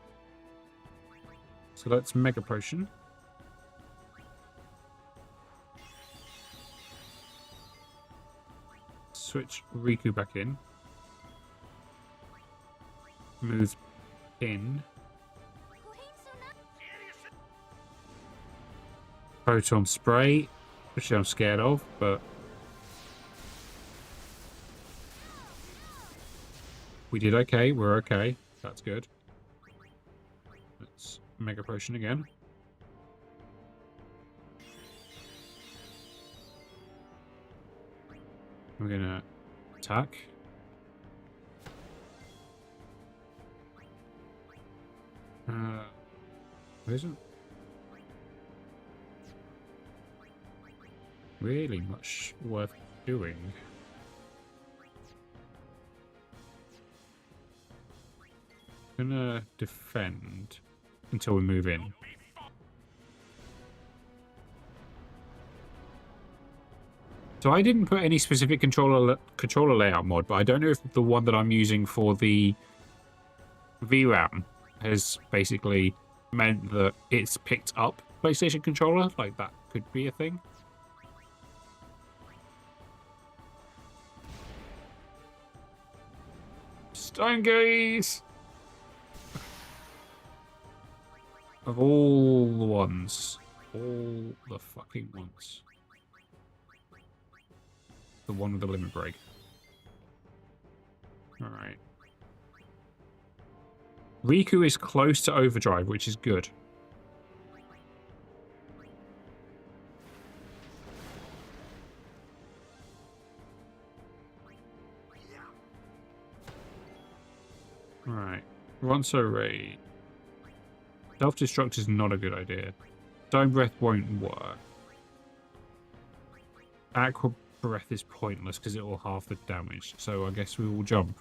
So that's Mega Potion. Switch Riku back in. Move in. Proton Spray, which I'm scared of, but... We did okay, we're okay. That's good. Let's Mega Potion again. We're gonna attack. There isn't really much worth doing. Gonna defend until we move in. So I didn't put any specific controller layout mod, but I don't know if the one that I'm using for the VRAM has basically meant that it's picked up PlayStation controller. Like that could be a thing. Stone gaze! Of all the ones. All the fucking ones. The one with the limit break. Alright. Riku is close to overdrive, which is good. Alright. Ronso Ray. Self-destruct is not a good idea. Stone Breath won't work. Aqua Breath is pointless because it will half the damage. So I guess we will jump.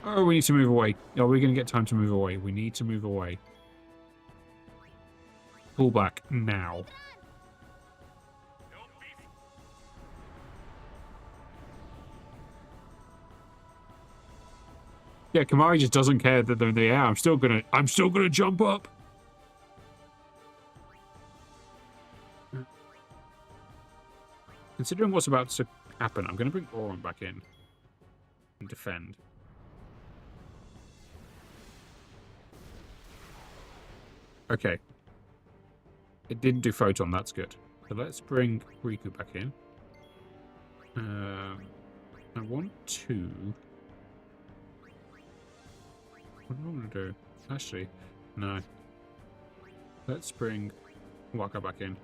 Oh, we need to move away. Are we going to get time to move away? We need to move away. Pull back now. Yeah, Kamari just doesn't care that they're in the air. I'm still gonna jump up. Considering what's about to happen, I'm gonna bring Auron back in and defend. Okay. It didn't do photon, that's good. So let's bring Riku back in. I want to... What do I want to do? Actually, no. Let's bring Waka back in.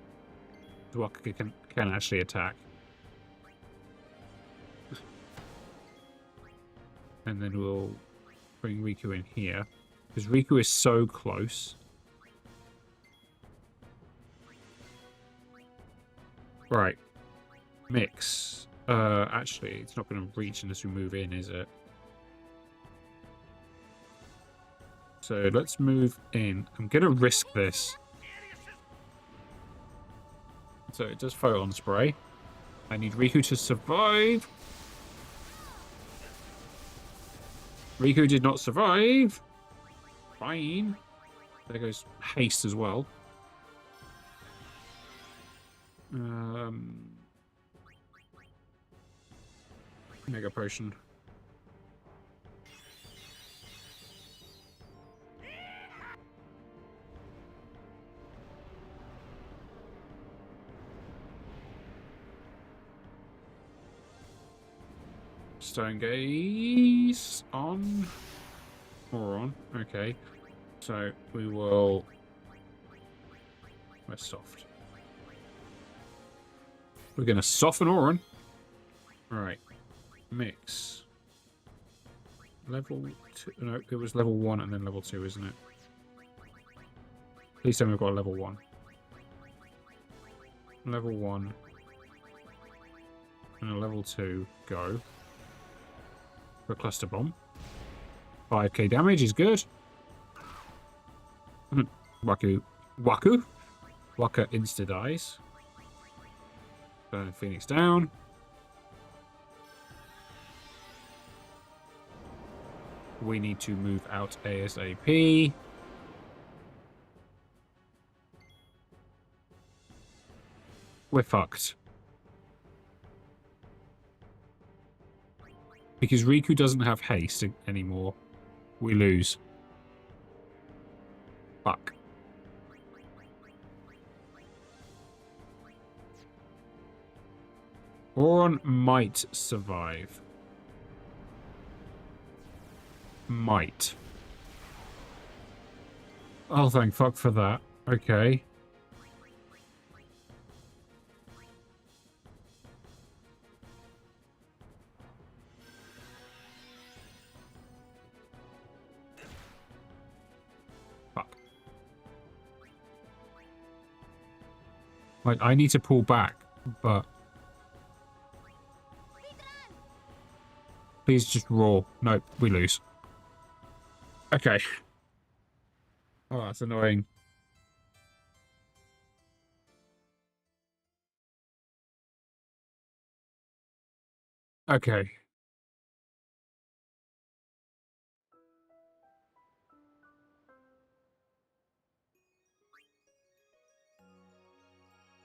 Waka can actually attack. And then we'll bring Riku in here. Because Riku is so close. Right. Mix. Actually, it's not going to reach unless we move in, is it? So let's move in. I'm going to risk this. So it does photon spray. I need Riku to survive. Riku did not survive. Fine. There goes haste as well. Mega potion. Stone gaze on. Auron. Okay. So we will. We're soft. We're gonna soften Auron. Alright. Mix. Level 2. No, it was level 1 and then level 2, isn't it? Please tell me we've got a level 1. Level 1. And a level 2. Go. For a cluster bomb. 5k damage is good. Waku. Waka insta dies. Burn Phoenix down. We need to move out ASAP. We're fucked. Because Riku doesn't have haste anymore. We lose. Fuck. Auron might survive. Might. Oh, thank fuck for that. Okay. Fuck. Like, I need to pull back, but... Please just roar. Nope, we lose. Okay. Oh, that's annoying. Okay.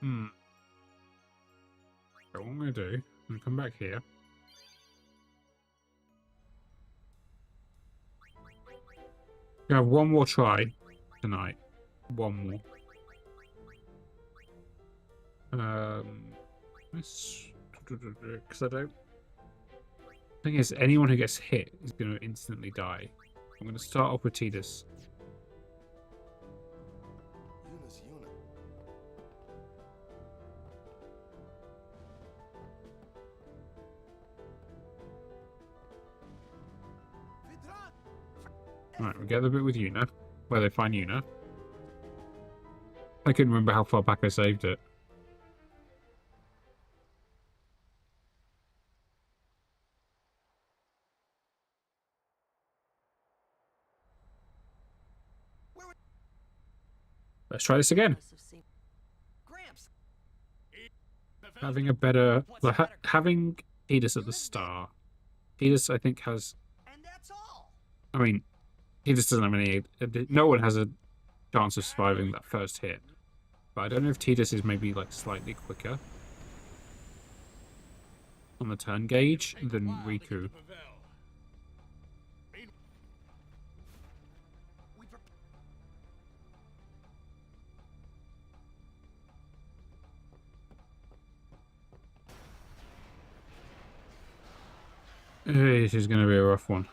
Hmm. to do, I'm going to come back here. We have one more try tonight. One more. Because I don't. Thing is, anyone who gets hit is going to instantly die. I'm going to start off with Tidus. Yuna's Yuna. Alright, we'll get the bit with Yuna. Where they find Yuna. I couldn't remember how far back I saved it. Let's try this again. Gramps, Having a better... having Tidus at the start. Tidus, I think, has... and that's all. I mean, Tidus doesn't have any... No one has a chance of surviving that first hit. But I don't know if Tidus is maybe, like, slightly quicker on the turn gauge than Riku. This is going to be a rough one.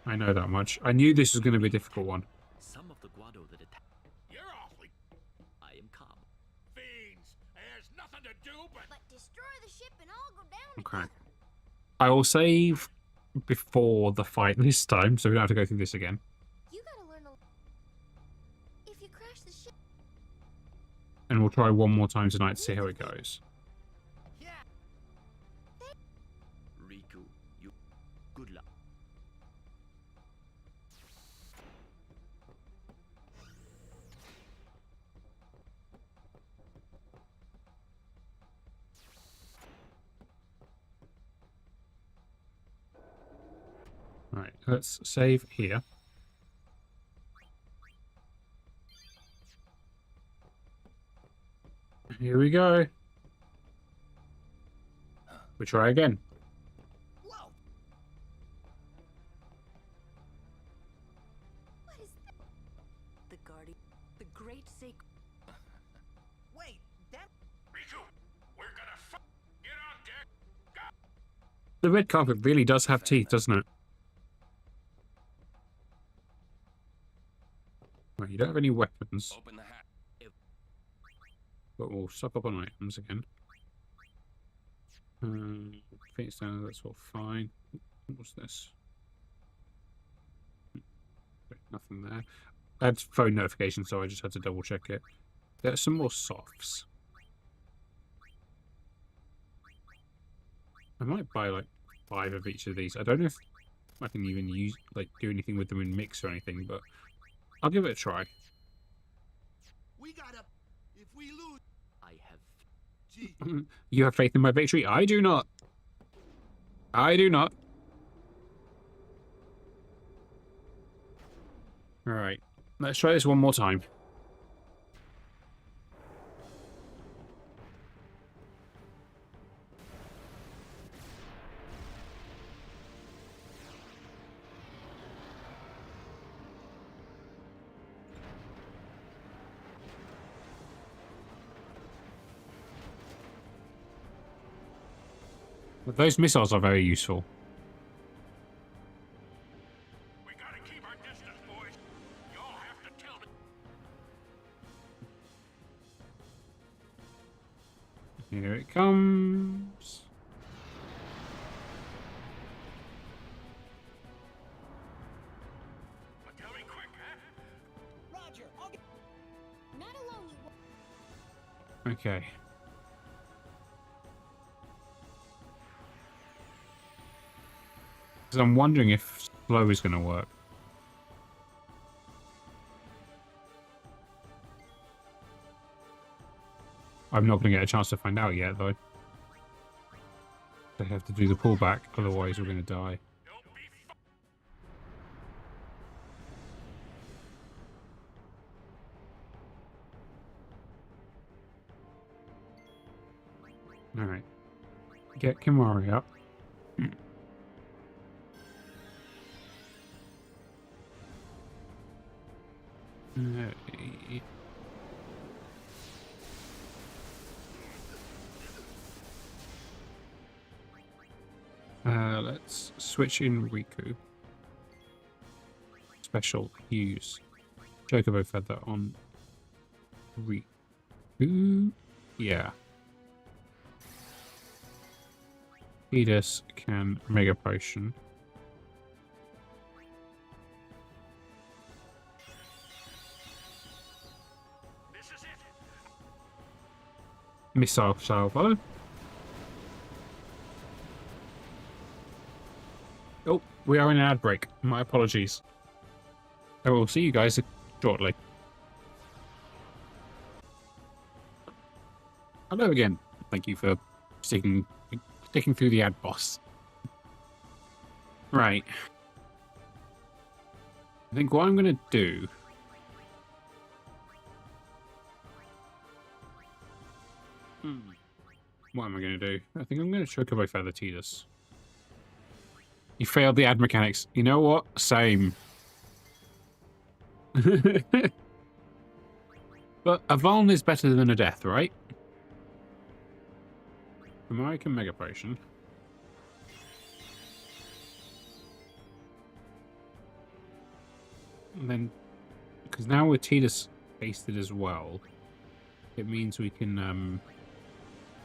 I know that much. I knew this was going to be a difficult one. Some of the Guado that attack. You're awfully I am calm. fiends. There's nothing to do but destroy the ship and all go down Okay. together. I will save before the fight this time, so we don't have to go through this again. You gotta learn a... If you crash the ship... And we'll try one more time tonight to see how it goes. Yeah. Riku, you. Good luck. Right, let's save here. Here we go. We try again. Whoa. What is that? The guardian, the great sacred. Wait, that. Riku, we're gonna get on deck. Go. The red carpet really does have teeth, doesn't it? Right, you don't have any weapons, Open the hatch. but we'll stock up on items again. Feet standard, that's all fine. What's this? Nothing there. I had phone notification, so I just had to double check it. There's some more softs. I might buy like 5 of each of these. I don't know if I can even use like do anything with them in mix or anything, but I'll give it a try. We gotta. If we lose. I have. Gee, You have faith in my victory? I do not. I do not. Alright. Let's try this one more time. But those missiles are very useful. We gotta keep our distance, boys. Y'all have to tell me. Here it comes. But tell me quick, huh? Roger, I'll get. Not alone, you... Okay. Because I'm wondering if slow is going to work. I'm not going to get a chance to find out yet, though. They have to do the pullback, otherwise we're going to die. Don't be Alright. Get Kimari up. Hey. Let's switch in Riku. Special use Chocobo Feather on Riku. Yeah. Tidus can Mega Potion. This is it. Missile Salvo. Oh, we are in an ad break. My apologies. I will see you guys shortly. Hello again. Thank you for sticking through the ad boss. Right. I think what I'm going to do... What am I going to do? I think I'm going to Chocobo Feather Tidus. You failed the ad mechanics. You know what? Same. But a Vuln is better than a death, right? American Mega Potion. And then, because now with Tidus hasted as well, it means we can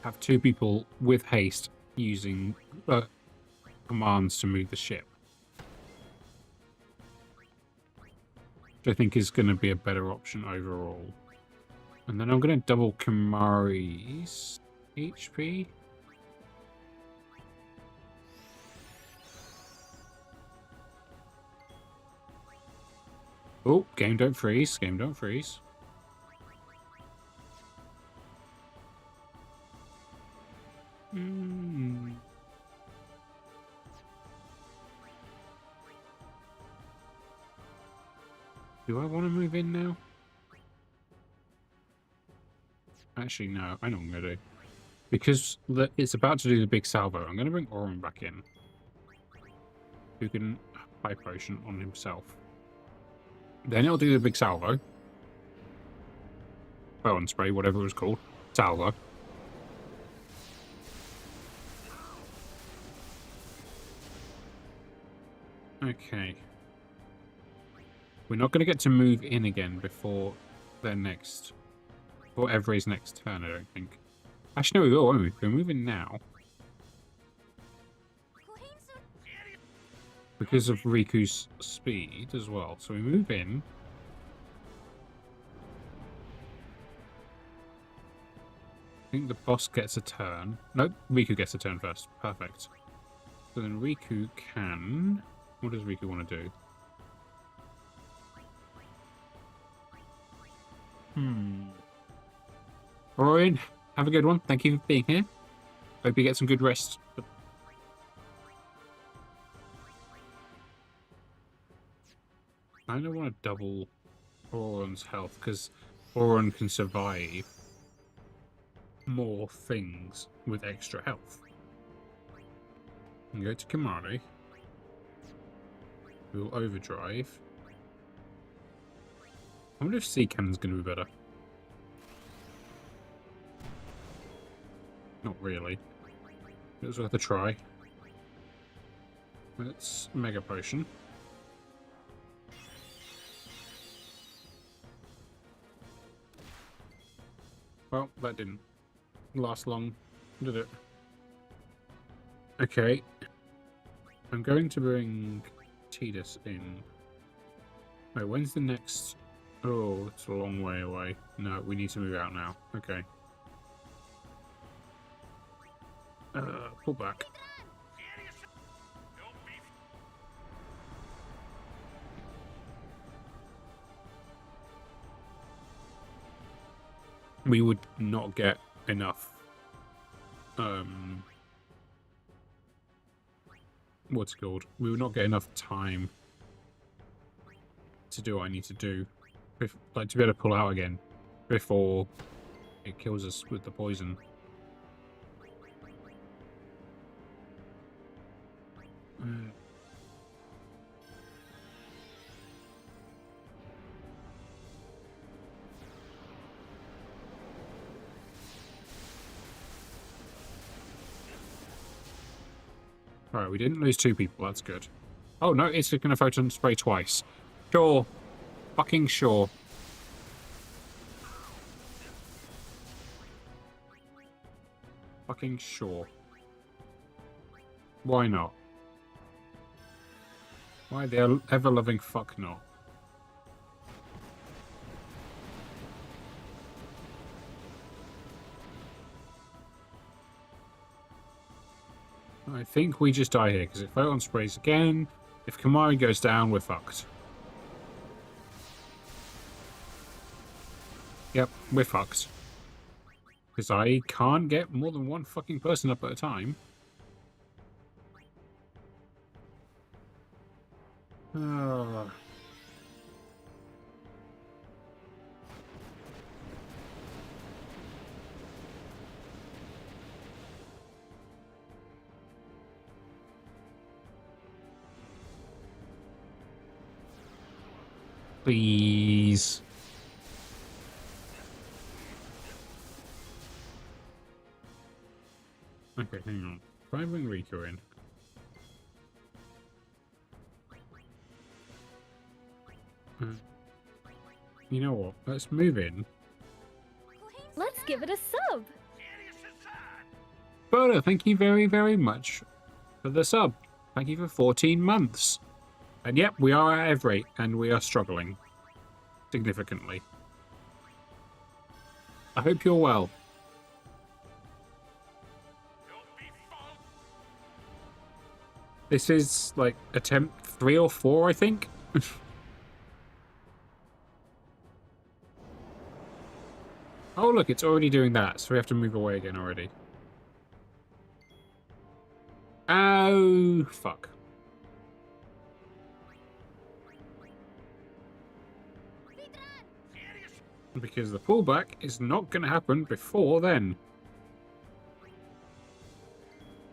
have two people with haste using commands to move the ship. Which I think is going to be a better option overall. And then I'm going to double Kimari's HP. Oh, game don't freeze. Game don't freeze. Do I want to move in now? Actually, no. I know what I'm going to do. Because it's about to do the big salvo, I'm going to bring Auron back in. Who can high potion on himself. Then it'll do the big salvo. Bow and spray, whatever it was called. Salvo. Okay. We're not going to get to move in again before their next... Before Every's next turn, I don't think. Actually, no, we will, won't we? We're moving now. Because of Riku's speed as well. So we move in. I think the boss gets a turn. Nope, Riku gets a turn first. Perfect. So then Riku can... What does Riku want to do? Orion, have a good one. Thank you for being here. Hope you get some good rest. I don't want to double Auron's health because Auron can survive more things with extra health. And go to Kimari. We'll overdrive. I wonder if Sea Cannon's going to be better. Not really. It was worth a try. Let's Mega Potion. Well, that didn't last long, did it? Okay. I'm going to bring Tidus in. Wait, when's the next... Oh, it's a long way away. No, we need to move out now. Okay. Pull back. We would not get enough what's it called? We would not get enough time to do what I need to do. Like to be able to pull out again before it kills us with the poison. Alright, we didn't lose 2 people. That's good. Oh, no, it's going to photon spray twice. Sure. Fucking sure. Fucking sure. Why not? Why the ever-loving fuck not? I think we just die here, because if photon sprays again, if Kamari goes down, we're fucked. Yep, we're fucked. Because I can't get more than 1 fucking person up at a time. Please. Okay, hang on. Try and bring Rico in. You know what? Let's move in. Let's give it a sub. Boda, thank you very, very much for the sub. Thank you for 14 months. And yep, we are at Everett, and we are struggling. Significantly. I hope you're well. This is, like, attempt 3 or 4, I think? Oh, look, it's already doing that, so we have to move away again already. Oh, fuck. Because the pullback is not going to happen before then.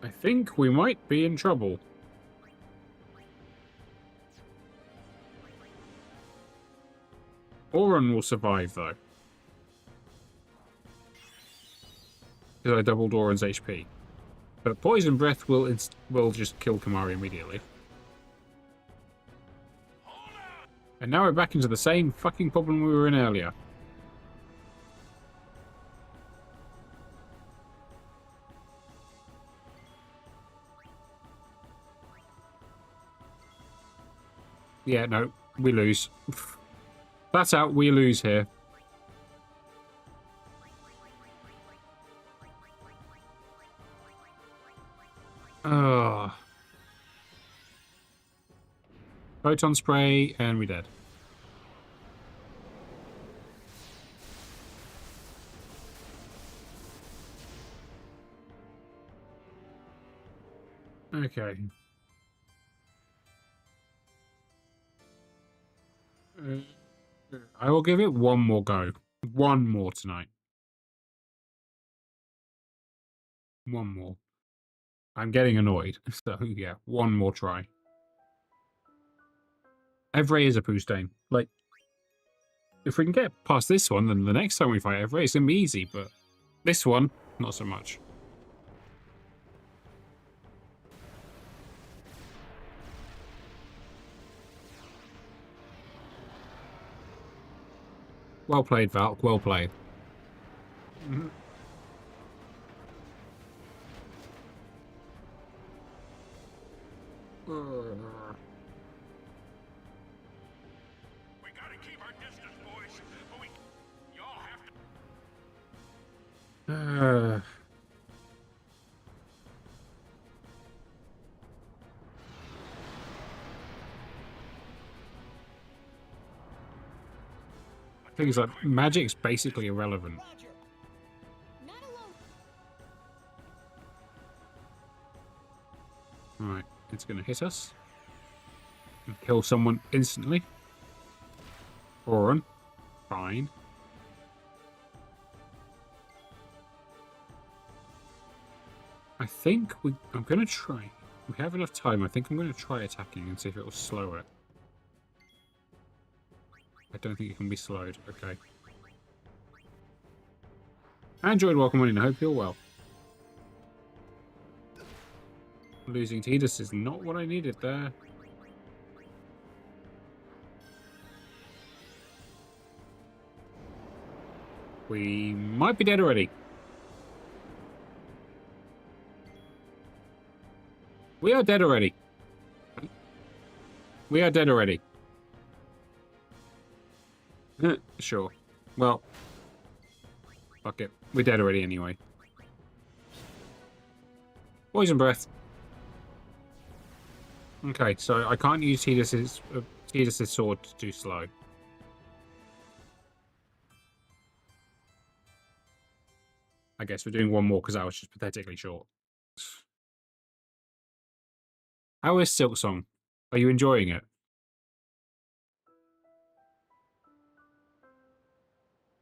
I think we might be in trouble. Oren will survive, though. Because I doubled Oren's HP. But Poison Breath will just kill Kamari immediately. And now we're back into the same fucking problem we were in earlier. Yeah, no, we lose. That's out, we lose here. Ugh. Photon spray, and we're dead. Okay. I will give it one more go. One more tonight. One more. I'm getting annoyed. So, yeah, one more try. Evray is a poo stain. Like, if we can get past this one, then the next time we fight Evray, it's going to be easy, but this one, not so much. Well played, Valk. Well played. Mm-hmm. We gotta keep our distance, boys. But y'all have to. Things like magic's basically irrelevant. Alright, it's gonna hit us. And kill someone instantly. Oren. Fine. I think I'm gonna try. We have enough time. I think I'm going to try attacking and see if it will slow it. I don't think it can be slowed. Okay. Android, welcome in. I hope you're well. Losing Tidus is not what I needed there. We might be dead already. We are dead already. We are dead already. Sure. Well, fuck it. We're dead already anyway. Poison breath. Okay, so I can't use Tidus's sword too slow. I guess we're doing one more because that was just pathetically short. How is Silksong? Are you enjoying it?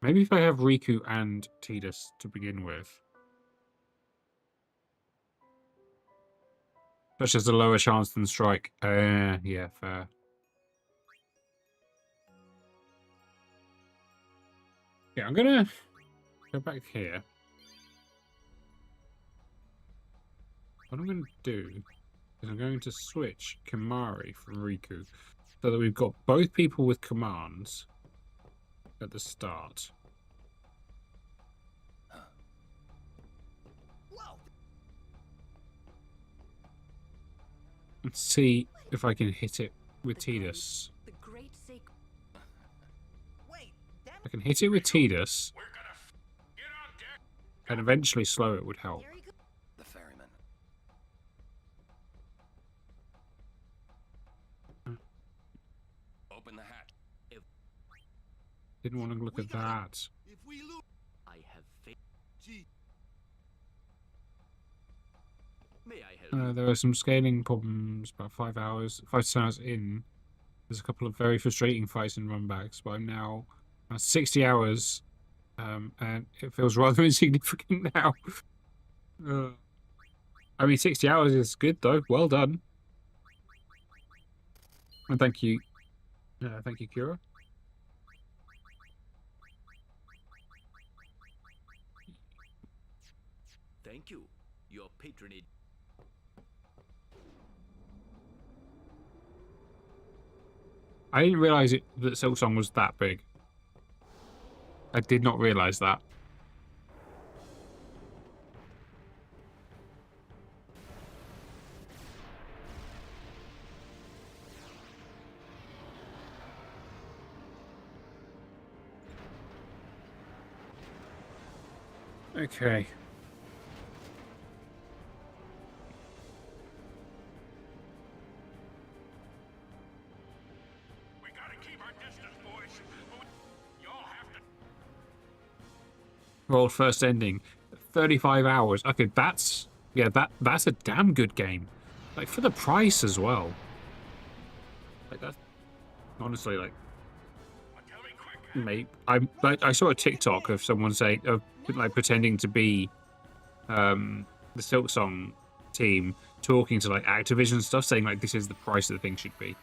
Maybe if I have Riku and Tidus to begin with. Such as a lower chance than Strike. Yeah, fair. Yeah, I'm gonna go back here. What I'm gonna do is I'm going to switch Kimari from Riku so that we've got both people with commands at the start. Let's see if I can hit it with Tidus. The great I can hit it with Tidus, and eventually slow it would help. The ferryman. Open the hatch. Didn't want to look at that. If we lose, I have faith. gee, May I help you? There are some scaling problems about 5 to 10 hours in. There's a couple of very frustrating fights and runbacks, but I'm now 60 hours, and it feels rather insignificant now. I mean, 60 hours is good, though. Well done. And thank you. Thank you, Kira. Thank you. Your patronage. I didn't realize that Silksong was that big. I did not realize that. Okay. We gotta keep our distance, boys. Y'all have to. World first ending. 35 hours. Okay, that's a damn good game. Like for the price as well. Like that honestly, like mate, I saw a TikTok of someone saying like pretending to be the Silksong team talking to like Activision stuff, saying like this is the price the thing should be.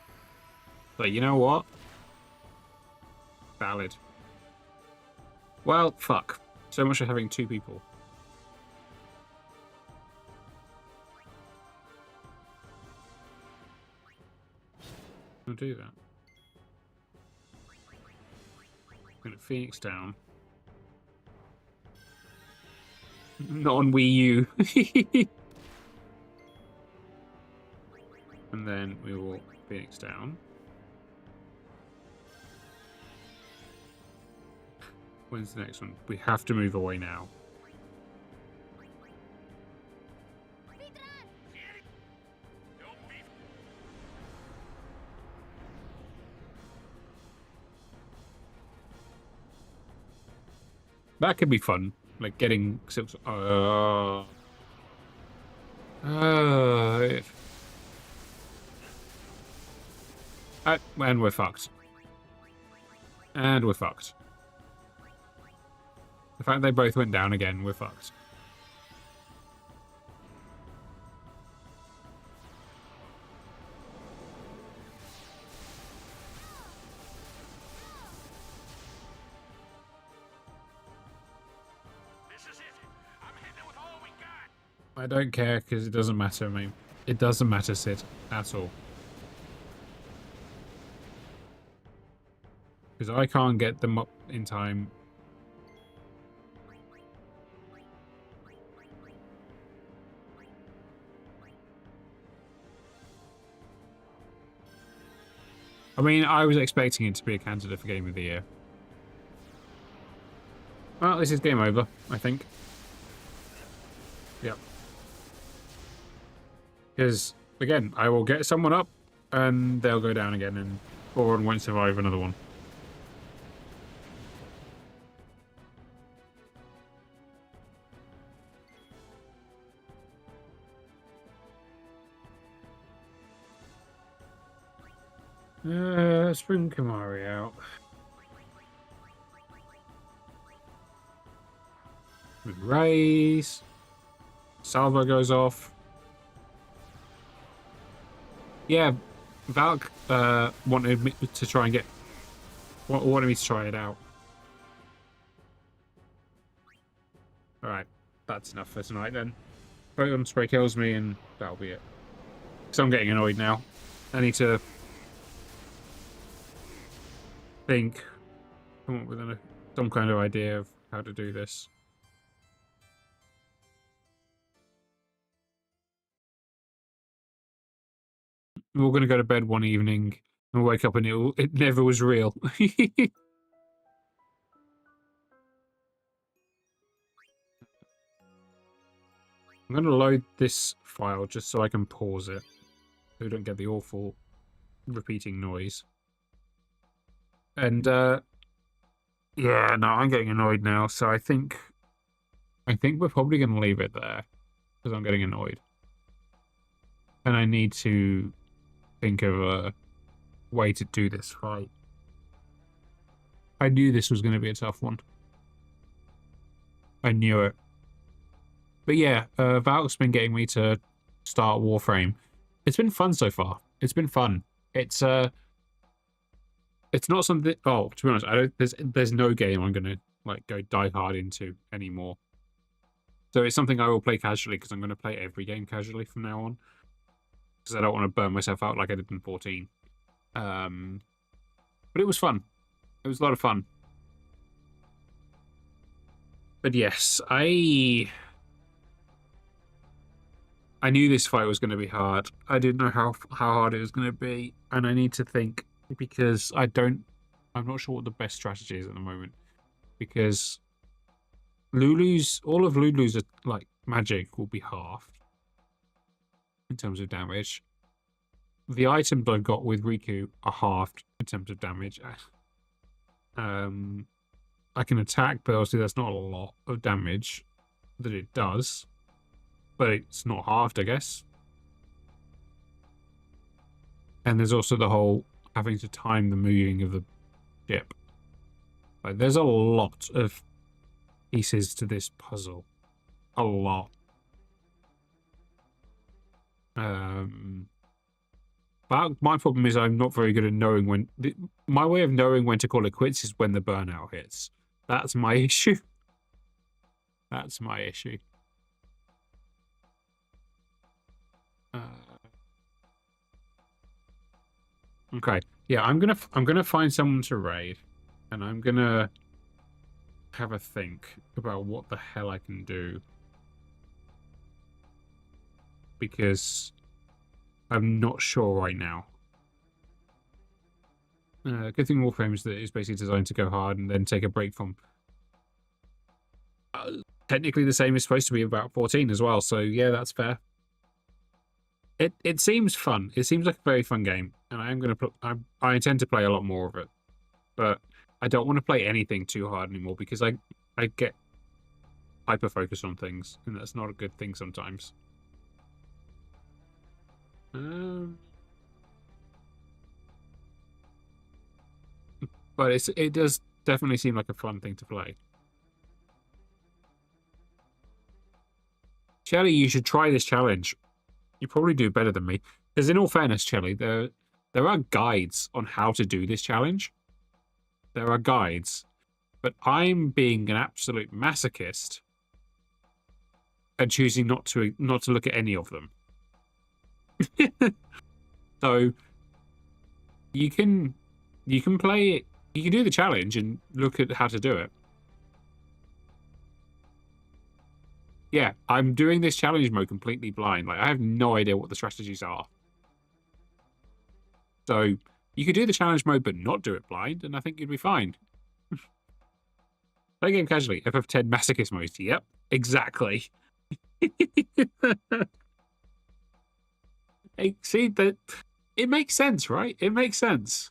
But you know what? Valid. Well, fuck. So much for having two people. I'll do that. Gonna Phoenix down. Not on Wii U. And then we will Phoenix down. When's the next one? We have to move away now. That could be fun, like getting silks. And we're fucked. And we're fucked. The fact they both went down again, we're fucked. I don't care because it doesn't matter, mate. It doesn't matter, Sid, at all. Because I can't get them up in time. I mean, I was expecting it to be a candidate for Game of the Year. Well, this is game over, I think. Yep. Because, again, I will get someone up, and they'll go down again, and Boron won't survive another one. Spring Kamari out. With Raise. Salvo goes off. Yeah, Valk wanted me to try and get... wanted me to try it out. Alright, that's enough for tonight then. Photon Spray kills me and that'll be it. Because I'm getting annoyed now. I need to... think, come up with some kind of idea of how to do this. We're all going to go to bed one evening and wake up and it never was real. I'm going to load this file just so I can pause it, so we don't get the awful repeating noise. And yeah, no, I'm getting annoyed now, so I think we're probably going to leave it there because I'm getting annoyed, and I need to think of a way to do this fight. I knew this was going to be a tough one. I knew it. But yeah, Valk's been getting me to start Warframe. It's been fun so far. It's been fun. It's not something. Oh, to be honest, I don't. There's no game I'm gonna like go die hard into anymore. So it's something I will play casually because I'm gonna play every game casually from now on. Because I don't want to burn myself out like I did in 14. But it was fun. It was a lot of fun. But yes, I knew this fight was going to be hard. I didn't know how hard it was going to be, and I need to think because I'm not sure what the best strategy is at the moment because all of Lulu's like magic will be halved in terms of damage. The items I've got with Riku are halved in terms of damage. I can attack, but obviously that's not a lot of damage that it does. But it's not halved, I guess. And there's also the whole having to time the moving of the ship. Like, there's a lot of pieces to this puzzle. A lot. But my problem is I'm not very good at knowing when... my way of knowing when to call it quits is when the burnout hits. That's my issue. That's my issue. Okay. Yeah, I'm gonna find someone to raid, and I'm gonna have a think about what the hell I can do. Because I'm not sure right now. Good thing Warframe is that it's basically designed to go hard and then take a break from. Technically, the same is supposed to be about 14 as well, so yeah, that's fair. It seems fun. It seems like a very fun game, and I intend to play a lot more of it. But I don't want to play anything too hard anymore because I get hyper focused on things, and that's not a good thing sometimes. But it does definitely seem like a fun thing to play. Shelly, you should try this challenge. You probably do better than me. Because in all fairness, Shelly, there are guides on how to do this challenge. There are guides. But I'm being an absolute masochist and choosing not to look at any of them. So you can play it. You can do the challenge and look at how to do it. Yeah, I'm doing this challenge mode completely blind. Like, I have no idea what the strategies are. So you could do the challenge mode but not do it blind, and I think you'd be fine. Play game casually. FF10 masochist mode. Yep, exactly. Hey, see that it makes sense, right? It makes sense.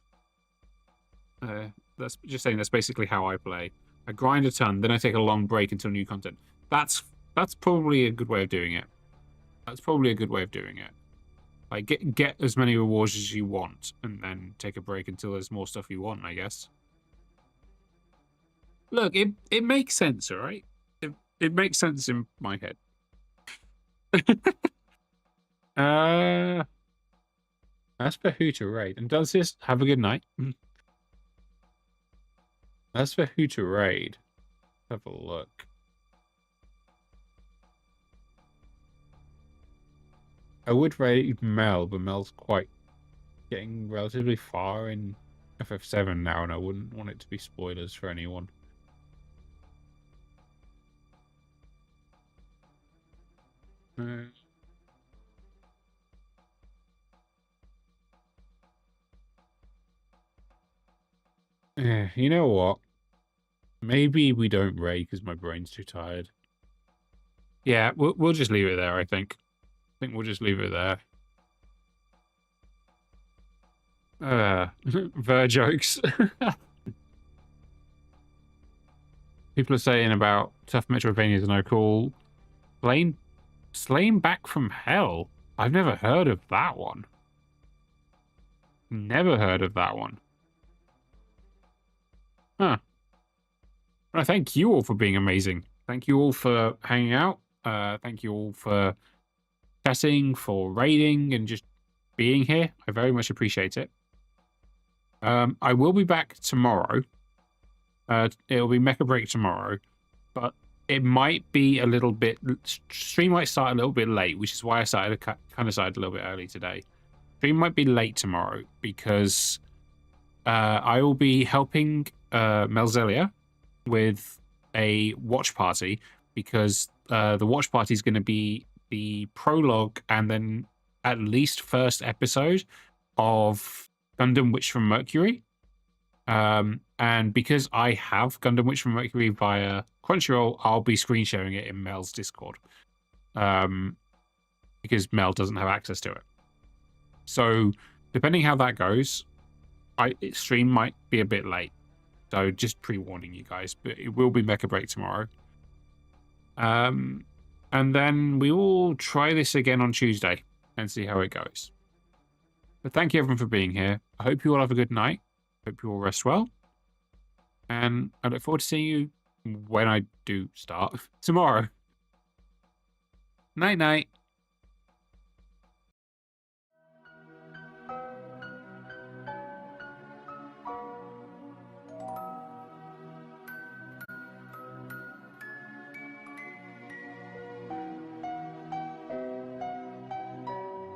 That's just saying. That's basically how I play. I grind a ton, then I take a long break until new content. That's probably a good way of doing it. That's probably a good way of doing it. Like, get as many rewards as you want, and then take a break until there's more stuff you want, I guess. Look, it makes sense, all right? It makes sense in my head. As for who to raid, and does this have a good night? As for who to raid, have a look. I would raid Mel, but Mel's quite getting relatively far in FF7 now, and I wouldn't want it to be spoilers for anyone. Yeah, you know what? Maybe we don't raid because my brain's too tired. Yeah, we'll just leave it there, I think. I think we'll just leave it there. Ver jokes. People are saying about tough Metroidvanias are no cool. Slain Back from Hell. I've never heard of that one. Never heard of that one. Huh. Well, thank you all for being amazing. Thank you all for hanging out. Thank you all for chatting, for raiding, and just being here. I very much appreciate it. I will be back tomorrow. It'll be Mecha Break tomorrow, but it might be a little bit. Stream might start a little bit late, which is why I started a little bit early today. Stream might be late tomorrow because I will be helping Melzelia with a watch party, because the watch party is going to be the prologue and then at least first episode of Gundam Witch from Mercury. And because I have Gundam Witch from Mercury via Crunchyroll, I'll be screen sharing it in Mel's Discord. Because Mel doesn't have access to it. So, depending how that goes, stream might be a bit late. So, just pre-warning you guys, but it will be Mecha Break tomorrow. And then we will try this again on Tuesday and see how it goes. But thank you everyone for being here. I hope you all have a good night. Hope you all rest well. And I look forward to seeing you when I do start tomorrow. Night night.